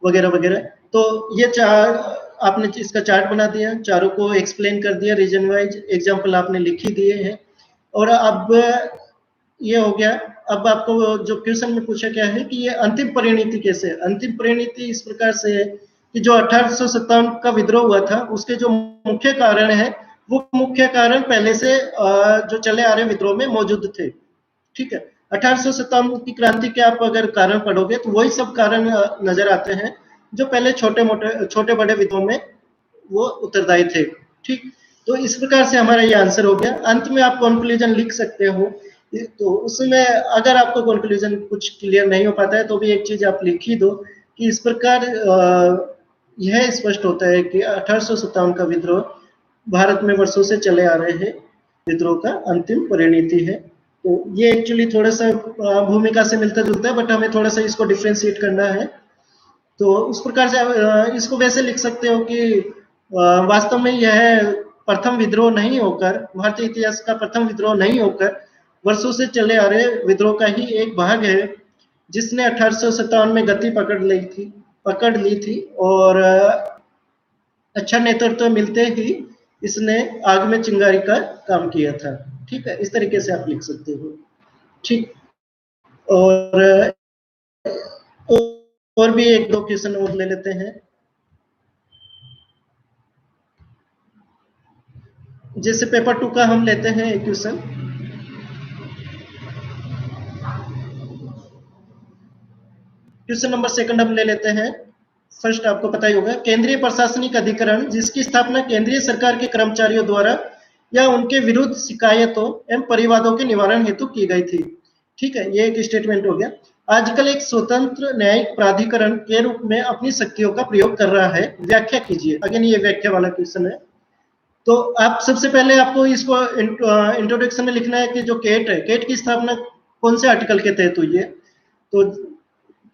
A: वगैरह वगैरह। तो ये चार आपने इसका चार्ट बना दिया, चारों को एक्सप्लेन कर दिया, रीजन वाइज एग्जांपल आपने लिख ही दिए हैं। और अब ये हो गया। अब आपको जो क्वेश्चन में पूछा गया है कि ये अंतिम परिणति कैसे है। अंतिम परिणति इस प्रकार से है कि जो 1857 का विद्रोह हुआ था उसके जो मुख्य कारण है, वो मुख्य कारण पहले से जो चले आ रहे विद्रोह में मौजूद थे। ठीक है, 1857 की क्रांति के आप अगर कारण पढ़ोगे तो वही सब कारण नजर आते हैं जो पहले छोटे बड़े विद्रोह में वो उत्तरदायी थे। ठीक, तो इस प्रकार से हमारा ये आंसर हो गया। अंत में आप कंक्लूजन लिख सकते हो। तो उसमें अगर आपको कंक्लूजन कुछ क्लियर नहीं हो पाता है तो भी एक चीज आप लिख ही दो कि इस प्रकार यह स्पष्ट होता है कि 1857 का विद्रोह भारत में वर्षों से चले आ रहे हैं विद्रोह का अंतिम परिणति है। तो ये एक्चुअली थोड़ा सा भूमिका से मिलता जुलता है, बट हमें थोड़ा सा इसको डिफ्रेंशिएट करना है। तो उस प्रकार से इसको वैसे लिख सकते हो कि वास्तव में यह प्रथम विद्रोह नहीं होकर, भारतीय इतिहास का प्रथम विद्रोह नहीं होकर, वर्षों से चले आ रहे विद्रोह का ही एक भाग है, जिसने 1857 में गति पकड़ ली थी और अच्छा नेतृत्व मिलते ही इसने आग में चिंगारी का काम किया था। ठीक है, इस तरीके से आप लिख सकते हो। ठीक, और और भी एक दो क्वेश्चन और ले लेते हैं। जैसे पेपर 2 का हम लेते हैं एक क्वेश्चन। क्वेश्चन नंबर 2 हम ले लेते हैं। फर्स्ट आपको पता ही होगा, केंद्रीय प्रशासनिक अधिकरण जिसकी स्थापना केंद्रीय सरकार के कर्मचारियों द्वारा या उनके विरुद्ध शिकायतों एवं परिवादों के निवारण हेतु की गई थी, ठीक है, ये एक स्टेटमेंट हो गया। आजकल एक स्वतंत्र न्यायिक प्राधिकरण के रूप में अपनी शक्तियों का प्रयोग कर रहा है, व्याख्या कीजिए। अगेन ये व्याख्या वाला क्वेश्चन है। तो आप सबसे पहले आपको इसको इंट्रोडक्शन में लिखना है कि जो केट है, केट की स्थापना कौन से आर्टिकल के तहत हुई है। तो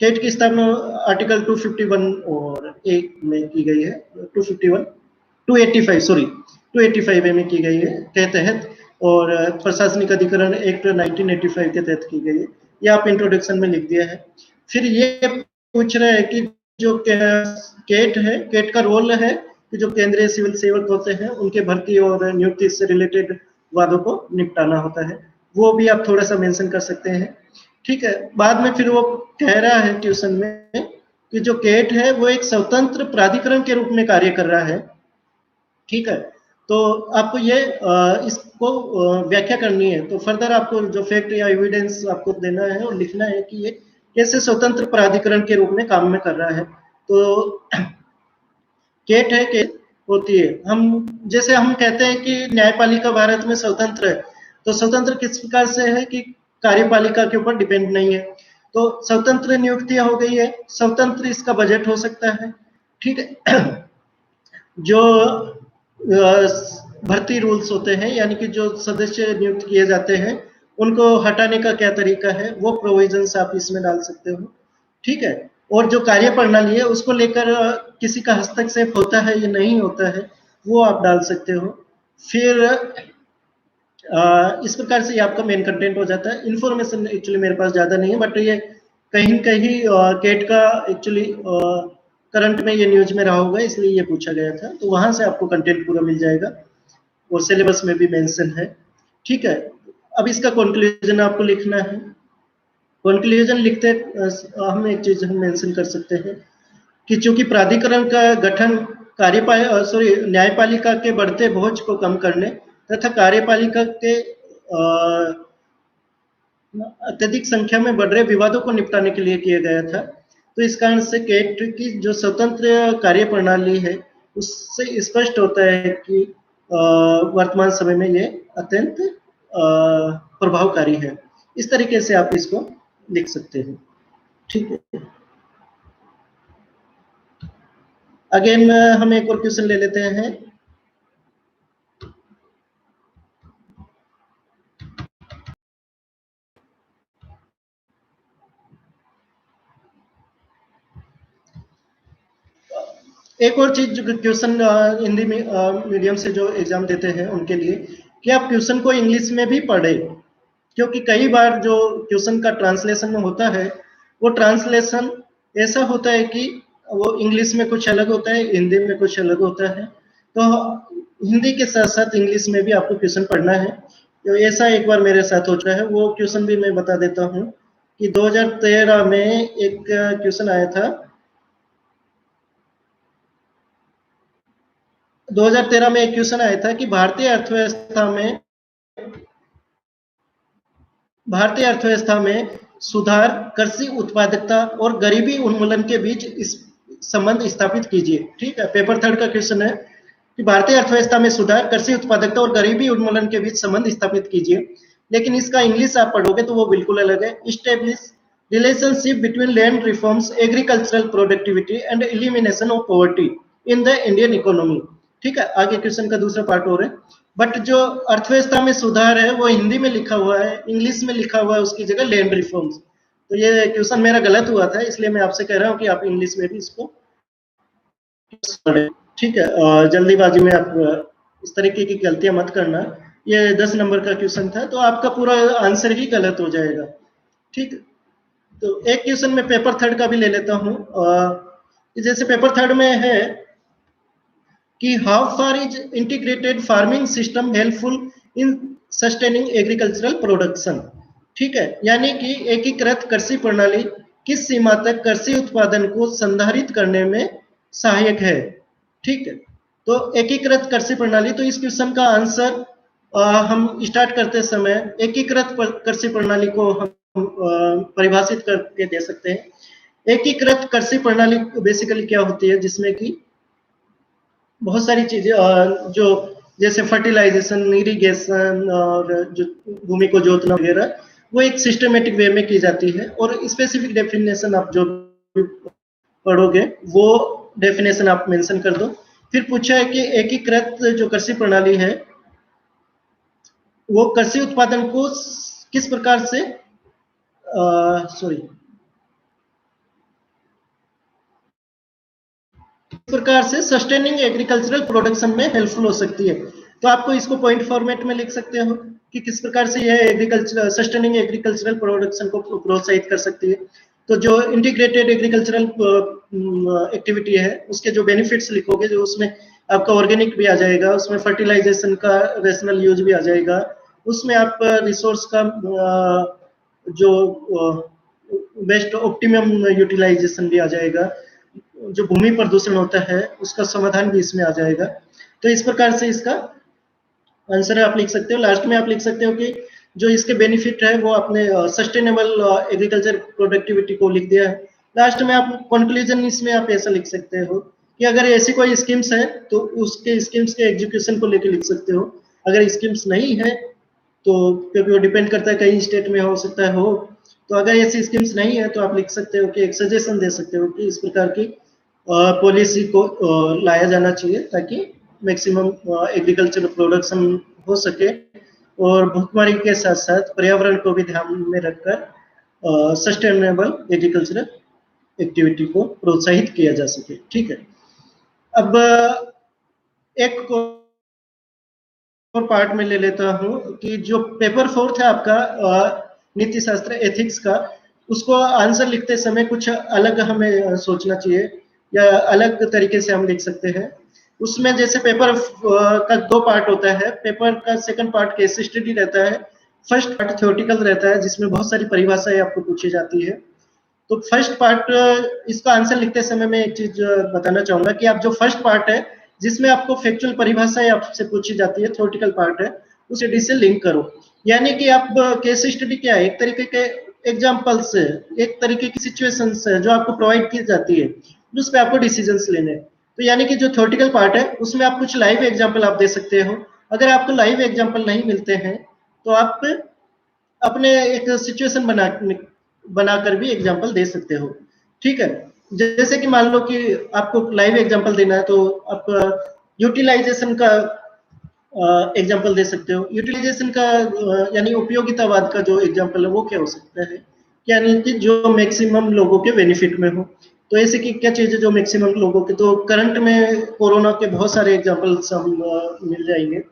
A: केट की स्थापना आर्टिकल 251 और ए में की गई है, 251 285 सॉरी 285 ए में की गई है के तहत, और प्रशासनिक अधिकरण एक्ट 1985 के तहत की गई है। ये आप इंट्रोडक्शन में लिख दिया है। फिर ये पूछ रहे हैं कि जो केट है, केट का रोल है कि जो केंद्रीय सिविल सेवक होते हैं उनके भर्ती और नियुक्ति से रिलेटेड वादों को निपटाना होता है, वो भी आप थोड़ा सा मेंशन कर सकते हैं। ठीक है, बाद में फिर वो कह रहा है ट्यूशन में कि जो केट है वो एक स्वतंत्र प्राधिकरण के रूप में कार्य कर रहा है। ठीक है, तो आपको ये इसको व्याख्या करनी है। तो फर्दर आपको जो फैक्ट या एविडेंस आपको देना है और लिखना है कि ये कैसे स्वतंत्र प्राधिकरण के रूप में काम में कर रहा है। तो केट है कि होती है, हम जैसे हम कहते हैं कि न्यायपालिका भारत में स्वतंत्र है, तो स्वतंत्र किस प्रकार से है कि कार्यपालिका के ऊपर डिपेंड नहीं है। तो स्वतंत्र नियुक्तियां हो गई है, स्वतंत्र इसका बजट हो सकता है। ठीक है, जो भर्ती रूल्स होते हैं, यानी कि जो सदस्य नियुक्त किए जाते हैं उनको हटाने का क्या तरीका है, वो प्रोविजंस आप इसमें डाल सकते हो। ठीक है, और जो कार्य प्रणाली है उसको लेकर किसी का हस्तक्षेप होता है या नहीं होता है, वो आप डाल सकते हो। फिर इस प्रकार से ये आपका मेन कंटेंट हो जाता है। इन्फॉर्मेशन एक्चुअली मेरे पास ज़्यादा नहीं है, बट ये कहीं कहीं केट का एक्चुअली करंट में ये न्यूज में रहा होगा, इसलिए ये पूछा गया था, तो वहां से आपको कंटेंट पूरा मिल जाएगा और सिलेबस में भी मेंशन है। ठीक है, अब इसका कंक्लूजन आपको लिखना है। कंक्लूजन लिखते हम एक चीज हम मेंशन कर सकते हैं कि चूंकि प्राधिकरण का गठन न्यायपालिका के बढ़ते बोझ को कम करने तथा कार्यपालिका के अत्यधिक संख्या में बढ़ रहे विवादों को निपटाने के लिए किया गया था, तो इस कारण से केट की जो स्वतंत्र कार्य प्रणाली है उससे स्पष्ट होता है कि वर्तमान समय में ये अत्यंत प्रभावकारी है। इस तरीके से आप इसको लिख सकते हैं। ठीक है, अगेन हम एक और क्वेश्चन ले लेते हैं। एक और चीज, जो क्वेश्चन हिंदी में मीडियम से जो एग्जाम देते हैं उनके लिए, कि आप क्वेश्चन को इंग्लिश में भी पढ़े, क्योंकि कई बार जो क्वेश्चन का ट्रांसलेशन में होता है वो ट्रांसलेशन ऐसा होता है कि वो इंग्लिश में कुछ अलग होता है, हिंदी में कुछ अलग होता है। तो हिंदी के साथ साथ इंग्लिश में भी आपको क्वेश्चन पढ़ना है। तो ऐसा एक बार मेरे साथ हो चुका है, वो क्वेश्चन भी मैं बता देता हूँ कि 2013 में एक क्वेश्चन आया था। 2013 में एक क्वेश्चन आया था कि भारतीय अर्थव्यवस्था में सुधार, कृषि उत्पादकता और गरीबी उन्मूलन के बीच इस संबंध स्थापित कीजिए। ठीक है, पेपर थर्ड का क्वेश्चन है कि भारतीय अर्थव्यवस्था में सुधार, कृषि उत्पादकता और गरीबी उन्मूलन के बीच संबंध स्थापित कीजिए। लेकिन इसका इंग्लिश आप पढ़ोगे तो वो बिल्कुल अलग है। Establish relationship between land reforms, agricultural productivity and elimination of poverty in the Indian economy. ठीक है, आगे क्वेश्चन का दूसरा पार्ट और है, बट जो अर्थव्यवस्था में सुधार है वो हिंदी में लिखा हुआ है, इंग्लिश में लिखा हुआ है उसकी जगह लैंड रिफॉर्म्स। तो ये क्वेश्चन मेरा गलत हुआ था, इसलिए मैं आपसे कह रहा हूँ कि आप इंग्लिश में भी इसको पढ़ें। ठीक है, जल्दीबाजी में आप इस तरीके की गलतियां मत करना। ये 10 नंबर का क्वेश्चन था, तो आपका पूरा आंसर ही गलत हो जाएगा। ठीक, तो एक क्वेश्चन में पेपर थर्ड का भी ले लेता हूँ। जैसे पेपर थर्ड में है कि how far is integrated farming system helpful in sustaining agricultural production. ठीक है, यानी कि एकीकृत कृषि प्रणाली किस सीमा तक कृषि उत्पादन को संधारित करने में सहायक है। ठीक है, तो एकीकृत कृषि प्रणाली, तो इस क्वेश्चन का आंसर हम स्टार्ट करते समय एकीकृत कृषि प्रणाली को हम परिभाषित करके दे सकते हैं। एकीकृत कृषि प्रणाली बेसिकली क्या होती है, जिसमें कि बहुत सारी चीजें जो जैसे फर्टिलाइजेशन, इरिगेशन और जो भूमि को जोतना वगैरह, वो एक सिस्टमेटिक वे में की जाती है, और स्पेसिफिक डेफिनेशन आप जो भी पढ़ोगे वो डेफिनेशन आप मेंशन कर दो। फिर पूछा है कि एकीकृत जो कृषि प्रणाली है वो कृषि उत्पादन को किस प्रकार से सॉरी प्रकार से सस्टेनिंग एग्रीकल्चरल प्रोडक्शन में हेल्पफुल हो सकती है। तो आपको इसको पॉइंट फॉर्मेट में लिख सकते हो कि किस प्रकार से यह एग्रीकल्चर सस्टेनिंग एग्रीकल्चरल प्रोडक्शन को प्रोत्साहित कर सकती है। तो जो इंटीग्रेटेड एग्रीकल्चरल एक्टिविटी है उसके जो बेनिफिट्स लिखोगे, जो उसमें आपका ऑर्गेनिक भी आ जाएगा, उसमें फर्टिलाइजेशन का रेशनल यूज भी आ जाएगा, उसमें आप रिसोर्स का जो बेस्ट ऑप्टिमम यूटिलाइजेशन भी आ जाएगा, जो भूमि प्रदूषण होता है उसका समाधान भी इसमें आ जाएगा। तो इस प्रकार से इसका आंसर आप लिख सकते हो। लास्ट में आप लिख सकते हो कि जो इसके बेनिफिट है वो आपने सस्टेनेबल एग्रीकल्चर प्रोडक्टिविटी को लिख दिया है। लास्ट में आप कंक्लूजन इसमें आप ऐसा लिख सकते हो कि अगर ऐसी कोई स्कीम्स है तो उसके स्कीम्स के एग्जीक्यूशन को लेकर लिख सकते हो। अगर स्कीम्स नहीं है तो क्योंकि वो डिपेंड करता है, कई स्टेट में हो सकता है हो, तो अगर ऐसी स्कीम्स नहीं है तो आप लिख सकते हो कि एक सजेशन दे सकते हो कि इस प्रकार की पॉलिसी को लाया जाना चाहिए ताकि मैक्सिमम एग्रीकल्चर प्रोडक्शन हो सके, और भुखमरी के साथ साथ पर्यावरण को भी ध्यान में रखकर सस्टेनेबल एग्रीकल्चरल एक्टिविटी को प्रोत्साहित किया जा सके। ठीक है, अब एक और पार्ट में ले लेता हूं कि जो पेपर 4 था आपका नीति शास्त्र एथिक्स का, उसको आंसर लिखते समय कुछ अलग हमें सोचना चाहिए या अलग तरीके से हम लिख सकते हैं। उसमें जैसे पेपर का 2 पार्ट होता है। पेपर का सेकंड पार्ट केस स्टडी रहता है, फर्स्ट पार्ट थ्योरेटिकल रहता है जिसमें बहुत सारी परिभाषाएं आपको पूछी जाती है। तो फर्स्ट पार्ट, इसका आंसर लिखते समय मैं एक चीज बताना चाहूंगा कि आप जो फर्स्ट पार्ट है जिसमें आपको फैक्चुअल परिभाषाएं आपसे पूछी जाती है, थ्योरेटिकल पार्ट है, उस स्टडी से लिंक करो। यानी कि आप केस स्टडी क्या है, एक तरीके के एग्जाम्पल्स है, एक तरीके की सिचुएशंस है जो आपको प्रोवाइड की जाती है, उस पर आपको डिसीजंस लेने हैं। तो यानी कि जो थ्योरेटिकल पार्ट है उसमें आप कुछ लाइव एग्जाम्पल आप दे सकते हो। अगर आपको लाइव एग्जाम्पल नहीं मिलते हैं तो आप अपने एक सिचुएशन बनाकर भी एग्जाम्पल दे सकते हो। ठीक है, जैसे कि मान लो कि आपको लाइव एग्जाम्पल देना है तो आप यूटिलाइजेशन का एग्जाम्पल दे सकते हो। यूटिलाइजेशन का यानी उपयोगितावाद का जो एग्जाम्पल है वो क्या हो सकता है, यानी कि जो मैक्सिमम लोगों के बेनिफिट में हो। तो ऐसे की क्या चीज है जो मैक्सिमम लोगों के, तो करंट में कोरोना के बहुत सारे एग्जाम्पल्स हम मिल जाएंगे।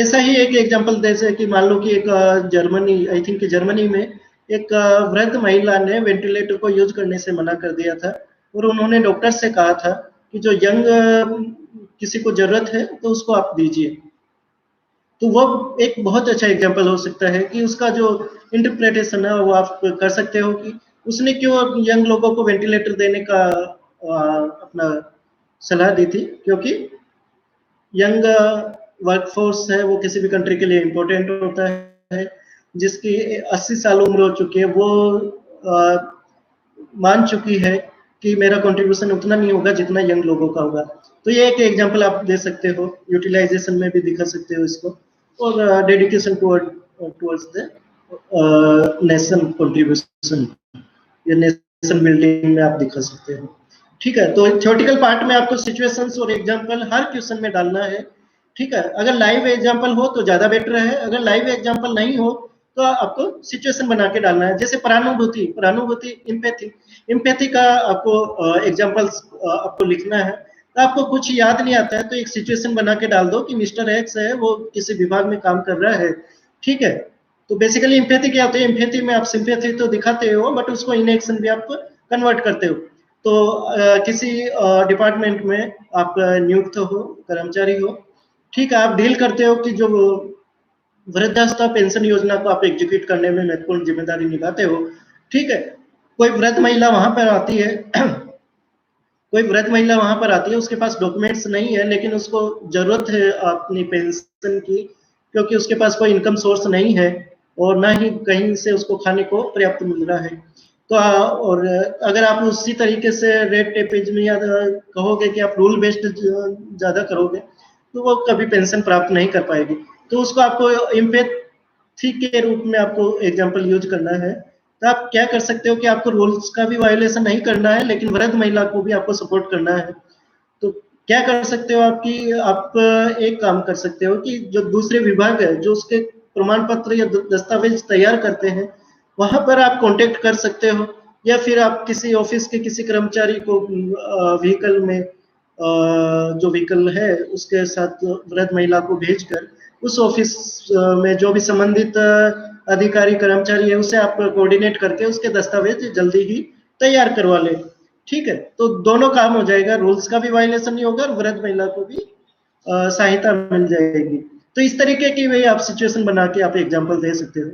A: ऐसा ही एक एग्जांपल जैसे कि मान लो कि एक जर्मनी, आई थिंक जर्मनी में एक वृद्ध महिला ने वेंटिलेटर को यूज करने से मना कर दिया था, और उन्होंने डॉक्टर से कहा था कि जो यंग किसी को जरूरत है तो उसको आप दीजिए। तो वो एक बहुत अच्छा एग्जांपल हो सकता है कि उसका जो इंटरप्रिटेशन है वो आप कर सकते हो कि उसने क्यों यंग लोगों को वेंटिलेटर देने का अपना सलाह दी थी, क्योंकि यंग वर्कफोर्स है वो किसी भी कंट्री के लिए इम्पोर्टेंट होता है। जिसकी 80 साल उम्र हो चुकी है वो मान चुकी है कि मेरा कंट्रीब्यूशन उतना नहीं होगा जितना यंग लोगों का होगा। तो ये एक एग्जांपल आप दे सकते हो, यूटिलाइजेशन में भी दिखा सकते हो इसको, और dedication towards the nation contribution या नेशन बिल्डिंग में आप दिखा सकते हो। ठीक है, तो थ्योरेटिकल पार्ट में आपको सिचुएशंस और एग्जांपल हर क्वेश्चन में डालना है। ठीक है, अगर लाइव एग्जांपल हो तो ज्यादा बेटर है, अगर लाइव एग्जांपल नहीं हो तो आपको सिचुएशन बना के डालना है। जैसे परानुभूति, परानुभूति इम्पैथी, इम्पैथी का आपको एग्जांपल्स आपको लिखना है। तो आपको कुछ याद नहीं आता है तो एक सिचुएशन बना के डाल दो कि मिस्टर एक्स है वो किसी विभाग में काम कर रहा है। ठीक है, तो बेसिकली इम्पैथी क्या होती है, इम्पैथी में आप सिंपैथी तो दिखाते हो बट उसको इन एक्शन भी आप कन्वर्ट करते हो। तो किसी डिपार्टमेंट में आप नियुक्त हो, कर्मचारी हो, ठीक है, आप डील करते हो कि जो वृद्धावस्था पेंशन योजना को आप एग्जीक्यूट करने में महत्वपूर्ण जिम्मेदारी निभाते हो। ठीक है, कोई वृद्ध महिला वहां पर आती है कोई वृद्ध महिला वहां पर आती है, उसके पास डॉक्यूमेंट्स नहीं है लेकिन उसको जरूरत है अपनी पेंशन की, क्योंकि उसके पास कोई इनकम सोर्स नहीं है और ना ही कहीं से उसको खाने को पर्याप्त मिल रहा है। तो और अगर आप उसी तरीके से रेड टेपेज में या कहोगे कि आप रूल बेस्ड ज्यादा करोगे तो वो कभी पेंशन प्राप्त नहीं कर पाएगी। तो उसको आपको थी के रूप में आपको एग्जाम्पल यूज करना है, तो आप क्या कर सकते हो कि आपको रूल्स का भी वायोलेशन नहीं करना है, लेकिन वृद्ध महिला को भी आपको सपोर्ट करना है। तो क्या कर सकते हो आपकी आप एक काम कर सकते हो कि जो दूसरे विभाग है जो उसके प्रमाण पत्र या दस्तावेज तैयार करते हैं, वहां पर आप कांटेक्ट कर सकते हो, या फिर आप किसी ऑफिस के किसी कर्मचारी को व्हीकल में जो व्हीकल है उसके साथ वृद्ध महिला को भेजकर उस ऑफिस में जो भी संबंधित अधिकारी कर्मचारी है उसे आप कोऑर्डिनेट करके उसके दस्तावेज जल्दी ही तैयार करवा ले। ठीक है, तो दोनों काम हो जाएगा, रूल्स का भी वायलेशन नहीं होगा और वृद्ध महिला को भी सहायता मिल जाएगी। तो इस तरीके की वही आप सिचुएशन बना के आप एग्जांपल दे सकते हो।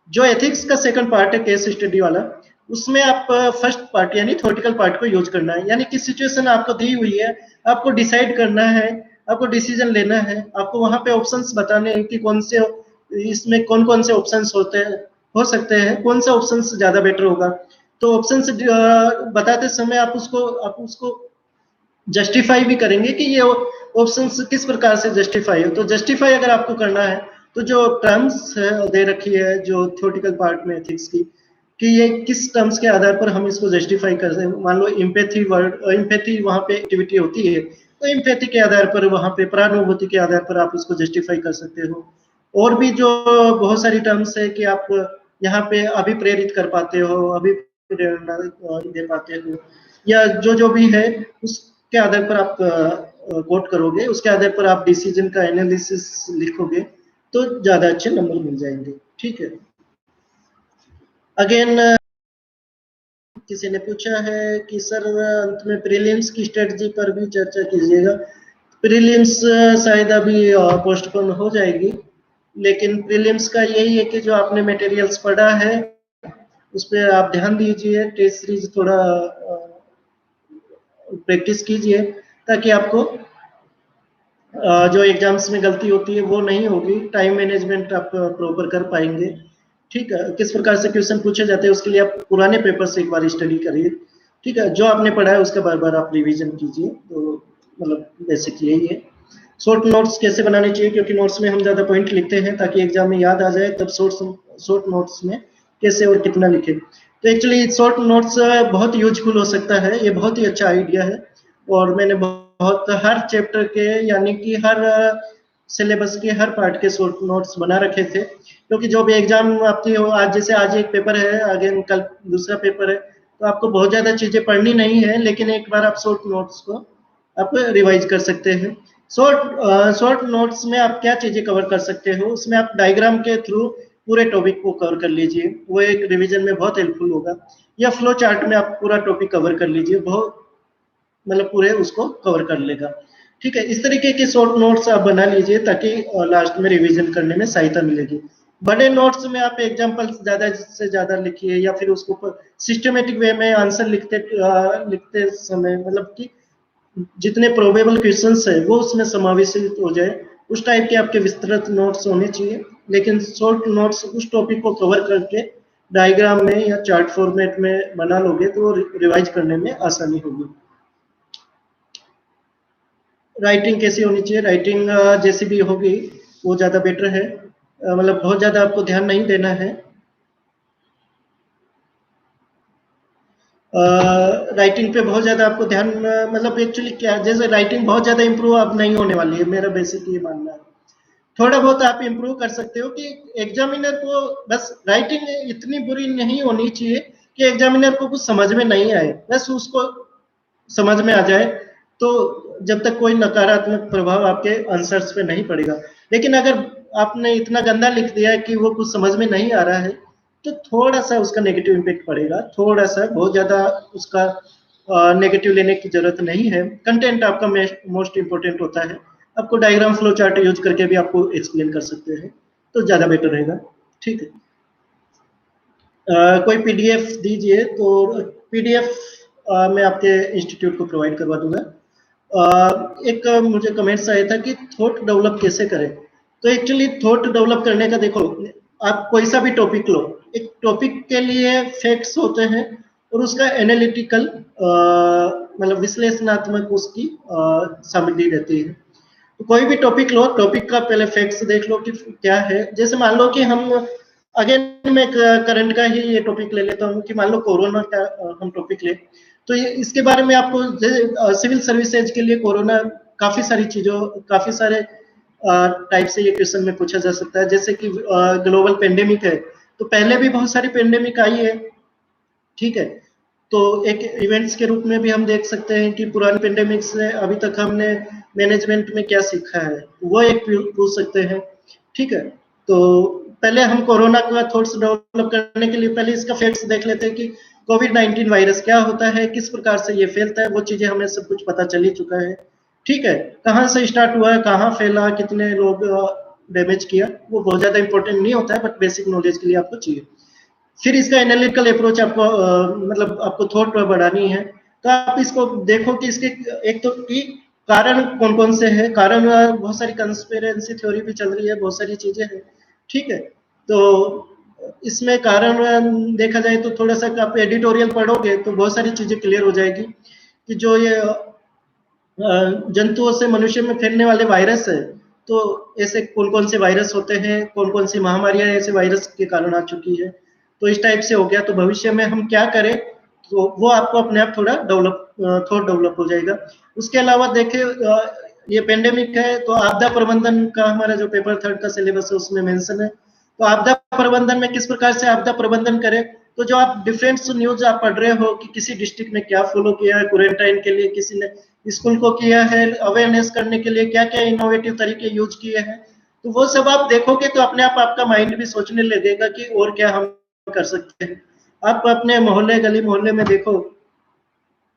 A: जो एथिक्स का सेकंड पार्ट है केस स्टडी वाला, उसमें आप फर्स्ट पार्ट यानी थ्योरेटिकल पार्ट को यूज करना है, यानी कि सिचुएशन आपको दी हुई है, आपको डिसाइड करना है, आपको डिसीजन लेना है, आपको वहां पे ऑप्शंस बताने हैं कि कौन से इसमें कौन कौन से ऑप्शंस होते हैं, हो सकते हैं, कौन सा ऑप्शन ज्यादा बेटर होगा। तो ऑप्शंस बताते समय आप उसको जस्टिफाई भी करेंगे कि ये ऑप्शंस किस प्रकार से जस्टिफाई हो। तो जस्टिफाई अगर आपको करना है तो जो टर्म्स दे रखी है जो थ्योरेटिकल पार्ट में एथिक्स की, कि ये किस टर्म्स के आधार पर हम इसको जस्टिफाई कर रहे हैं। मान लो इम्पैथी वर्ड, इम्पैथी वहां पे एक्टिविटी होती है, तो इम्पैथी के आधार पर वहां पे प्रानुभूति के आधार पर आप उसको जस्टिफाई कर सकते हो। और भी जो बहुत सारी टर्म्स है कि आप यहाँ पे अभिप्रेरित कर पाते हो, अभिप्रेरणा दे पाते हो, या जो जो भी है उसके आधार पर आप कोट करोगे, उसके आधार पर आप डिसीजन का एनालिसिस लिखोगे तो ज्यादा अच्छे नंबर मिल जाएंगे। ठीक है। अगेन किसी ने पूछा है कि सर अंत में प्रीलिम्स की स्ट्रेटजी पर भी चर्चा कीजिएगा। प्रीलिम्स शायद अभी पोस्टपोन हो जाएगी, लेकिन प्रीलिम्स का यही है कि जो आपने मटेरियल्स पढ़ा है उस पर आप ध्यान दीजिए, टेस्ट सीरीज थोड़ा प्रैक्टिस कीजिए, ताकि आपको जो एग्जाम्स में गलती होती है वो नहीं होगी, टाइम मैनेजमेंट आप प्रॉपर कर पाएंगे। ठीक है, किस प्रकार से क्वेश्चन पूछे जाते हैं उसके लिए आप पुराने पेपर से एक बार स्टडी करिए। ठीक है, जो आपने पढ़ा है उसका बार बार आप रिवीजन कीजिए। तो मतलब बेसिक यही है। शॉर्ट नोट्स कैसे बनाने चाहिए, क्योंकि नोट्स में हम ज्यादा पॉइंट लिखते हैं ताकि एग्जाम में याद आ जाए, तब शॉर्ट नोट्स में कैसे और कितना लिखे। तो एक्चुअली शॉर्ट नोट्स बहुत यूजफुल हो सकता है, ये बहुत ही अच्छा आइडिया है। और मैंने बहुत हर चैप्टर के यानी कि हर सिलेबस के हर पार्ट के शॉर्ट नोट्स बना रखे थे, क्योंकि जो भी एग्जाम आपकी हो, आज जैसे आज एक पेपर है, आगे कल दूसरा पेपर है, तो आपको बहुत ज्यादा चीजें पढ़नी नहीं है, लेकिन एक बार आप शॉर्ट नोट्स को आप रिवाइज कर सकते हैं। शॉर्ट नोट्स में आप क्या चीजें कवर कर सकते हो, उसमें आप डायग्राम के थ्रू पूरे टॉपिक को कवर कर लीजिए, वो एक रिवीजन में बहुत हेल्पफुल होगा। या फ्लो चार्ट में आप पूरा टॉपिक कवर कर लीजिए, बहुत मतलब पूरे उसको कवर कर लेगा। ठीक है, इस तरीके के शॉर्ट नोट्स आप बना लीजिए ताकि लास्ट में रिवीजन करने में सहायता मिलेगी। बड़े नोट्स में आप एग्जांपल ज्यादा से ज्यादा लिखिए, या फिर उसको सिस्टमेटिक वे में आंसर लिखते समय मतलब कि जितने प्रोबेबल क्वेश्चंस है वो उसमें समावेशित हो जाए, उस टाइप के आपके विस्तृत नोट्स होने चाहिए। लेकिन शॉर्ट नोट्स उस टॉपिक को कवर करके डायग्राम में या चार्ट फॉर्मेट में बना लोगे तो रिवाइज करने में आसानी होगी। राइटिंग कैसी होनी चाहिए, राइटिंग जैसी भी होगी वो ज़्यादा बेटर है, मतलब बहुत ज़्यादा आपको ध्यान नहीं देना है। राइटिंग पे बहुत ज़्यादा आपको ध्यान मतलब एक्चुअली क्या, जैसे राइटिंग बहुत ज़्यादा इंप्रूव अब नहीं होने वाली है, मेरा बेसिक ये मानना है। थोड़ा बहुत आप इंप्रूव कर सकते हो कि एग्जामिनर को बस राइटिंग इतनी बुरी नहीं होनी चाहिए कि एग्जामिनर को कुछ समझ में नहीं आए, बस उसको समझ में आ जाए, तो जब तक कोई नकारात्मक प्रभाव आपके आंसर्स पे नहीं पड़ेगा। लेकिन अगर आपने इतना गंदा लिख दिया है कि वो कुछ समझ में नहीं आ रहा है, तो थोड़ा सा उसका नेगेटिव इम्पैक्ट पड़ेगा, थोड़ा सा, बहुत ज्यादा उसका नेगेटिव लेने की जरूरत नहीं है। कंटेंट आपका मोस्ट इंपोर्टेंट होता है, आपको डायग्राम फ्लो चार्ट यूज करके भी आपको एक्सप्लेन कर सकते हैं, तो ज्यादा बेटर रहेगा। ठीक है, कोई पीडीएफ दीजिए तो पीडीएफ मैं आपके इंस्टीट्यूट को प्रोवाइड करवा दूंगा। एक मुझे कमेंट्स आया था कि थॉट डेवलप कैसे करें। तो एक्चुअली थॉट डेवलप करने का देखो, आप कोई सा भी टॉपिक लो, एक टॉपिक के लिए फैक्ट्स होते हैं और उसका एनालिटिकल मतलब विश्लेषणात्मक उसकी सामग्री रहती है। कोई भी टॉपिक लो, टॉपिक का पहले फैक्ट्स देख लो कि क्या है। जैसे मान लो कि हम अगेन मैं करंट का ही ये टॉपिक ले लेता हूँ कि मान लो कोरोना का हम टॉपिक ले, तो ये इसके बारे में आपको सिविल सर्विसेज के लिए कोरोना काफी सारी चीजों, काफी सारे टाइप से ये क्वेश्चन में पूछा जा सकता है। जैसे कि ग्लोबल पेंडेमिक है, तो पहले भी बहुत सारी पेंडेमिक आई है, ठीक है। तो एक इवेंट्स के रूप में भी हम देख सकते हैं कि पुरानी पेंडेमिक से अभी तक हमने मैनेजमेंट में क्या सीखा है, वो एक पूछ सकते हैं, ठीक है। तो पहले हम कोरोना का थॉट्स डेवलप करने के लिए पहले इसका फैक्ट्स देख लेते हैं कि कोविड-19 वायरस क्या होता है, किस प्रकार से ये फैलता है, वो चीजें हमें सब कुछ पता चल ही चुका है, ठीक है। कहाँ से स्टार्ट हुआ है, कहाँ फैला, कितने लोग डैमेज किया, वो बहुत ज्यादा इंपॉर्टेंट नहीं होता है, बट बेसिक नॉलेज के लिए आपको चाहिए। फिर इसका एनालिटिकल अप्रोच आपको मतलब आपको थॉट बढ़ानी है, तो आप इसको देखो कि इसके एक तो कि कारण कौन कौन से हैं। कारण बहुत सारी कंस्पिरेसी थ्योरी भी चल रही है, बहुत सारी चीजें हैं, ठीक है। तो इसमें कारण देखा जाए तो थोड़ा सा आप एडिटोरियल पढ़ोगे तो बहुत सारी चीजें क्लियर हो जाएगी कि जो ये जंतुओं से मनुष्य में फैलने वाले वायरस है, तो ऐसे कौन कौन से वायरस होते हैं, कौन कौन सी महामारियां ऐसे वायरस के कारण आ चुकी है, तो इस टाइप से हो गया। तो भविष्य में हम क्या करें, तो वो आपको अपने आप थोड़ा डेवलप थॉट डेवलप हो जाएगा। उसके अलावा देखिए ये पेंडेमिक है, तो आपदा प्रबंधन का हमारा जो पेपर थर्ड का सिलेबस है उसमें मेंशन है। तो आपदा प्रबंधन में किस प्रकार से आपदा प्रबंधन करें, तो जो आप डिफरेंट न्यूज आप पढ़ रहे हो कि किसी डिस्ट्रिक्ट में क्या फॉलो किया है क्वारंटाइन के लिए, किसी ने स्कूल को किया है, अवेयरनेस करने के लिए क्या क्या इनोवेटिव तरीके यूज किए हैं, तो वो सब आप देखोगे तो अपने आप आपका माइंड भी सोचने लगेगा कि और क्या हम कर सकते हैं। आप अपने मोहल्ले गली मोहल्ले में देखो,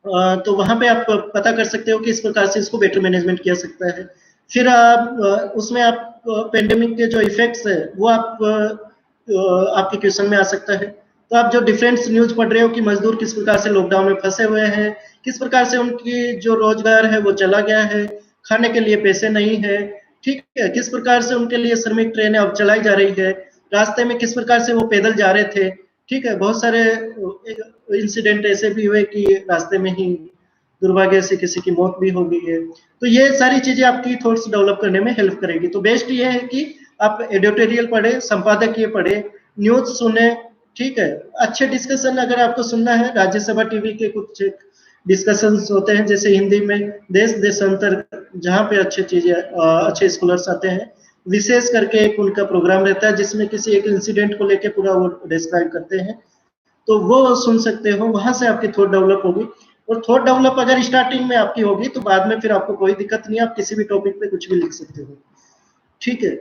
A: तो वहां पे आप पता कर सकते हो कि इस प्रकार से इसको बेटर मैनेजमेंट किया सकता है। फिर आप उसमें आप पेंडेमिक के जो इफेक्ट्स है वो आप आपके क्वेश्चन में आ सकता है। तो आप जो डिफरेंट न्यूज पढ़ रहे हो कि मजदूर किस प्रकार से लॉकडाउन में फंसे हुए हैं, किस प्रकार से उनकी जो रोजगार है वो चला गया है, खाने के लिए पैसे नहीं है, ठीक है, किस प्रकार से उनके लिए श्रमिक ट्रेनें अब चलाई जा रही है, रास्ते में किस प्रकार से वो पैदल जा रहे थे, ठीक है। बहुत सारे इंसिडेंट ऐसे भी हुए कि रास्ते में ही दुर्भाग्य से किसी की मौत भी हो गई है। तो ये सारी चीजें आपकी थॉट्स डेवलप करने में हेल्प करेगी। तो बेस्ट ये है कि आप एडिटोरियल पढ़े, संपादकीय पढ़े, न्यूज सुने, ठीक है। अच्छे डिस्कशन अगर आपको सुनना है, राज्यसभा टीवी के कुछ डिस्कशन होते हैं जैसे हिंदी में देश देशांतर, जहाँ पे अच्छे चीजें अच्छे स्कॉलर्स आते हैं, विशेष करके एक उनका प्रोग्राम रहता है जिसमें किसी एक इंसिडेंट को लेकर पूरा वो डिस्क्राइब करते हैं, तो वो सुन सकते हो, वहां से आपकी थॉट डेवलप होगी। और थॉट डेवलप अगर स्टार्टिंग में आपकी होगी तो बाद में फिर आपको कोई दिक्कत नहीं है, आप किसी भी टॉपिक पे कुछ भी लिख सकते हो, ठीक है।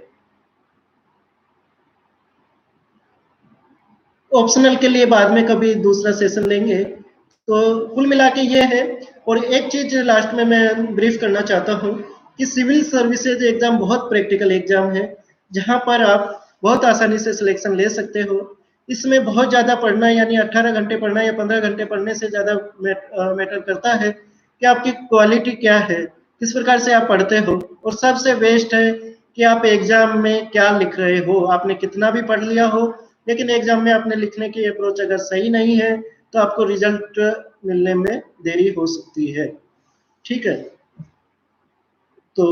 A: ऑप्शनल के लिए बाद में कभी दूसरा सेशन लेंगे। तो कुल मिला के ये है। और एक चीज लास्ट में मैं ब्रीफ करना चाहता हूँ कि सिविल सर्विसेज एग्जाम बहुत प्रैक्टिकल एग्जाम है, जहां पर आप बहुत आसानी से सिलेक्शन ले सकते हो। इसमें बहुत ज्यादा पढ़ना यानी 18 घंटे पढ़ना या 15 घंटे पढ़ने से ज्यादा मैटर करता है कि आपकी क्वालिटी क्या है, किस प्रकार से आप पढ़ते हो। और सबसे बेस्ट है कि आप एग्जाम में क्या लिख रहे हो, आपने कितना भी पढ़ लिया हो, लेकिन एग्जाम में आपने लिखने की अप्रोच अगर सही नहीं है तो आपको रिजल्ट मिलने में देरी हो सकती है, ठीक है। तो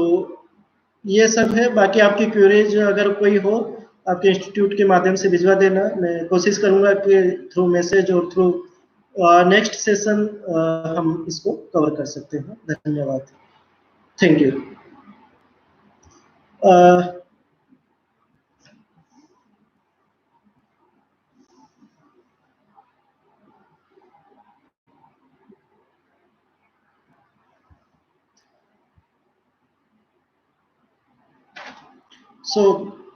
A: ये सब है, बाकी आपकी क्वेरीज अगर कोई हो आपके इंस्टीट्यूट के माध्यम से भिजवा देना, मैं कोशिश करूंगा कि थ्रू मैसेज और थ्रू नेक्स्ट सेशन हम इसको कवर कर सकते हैं। धन्यवाद, थैंक यू। सो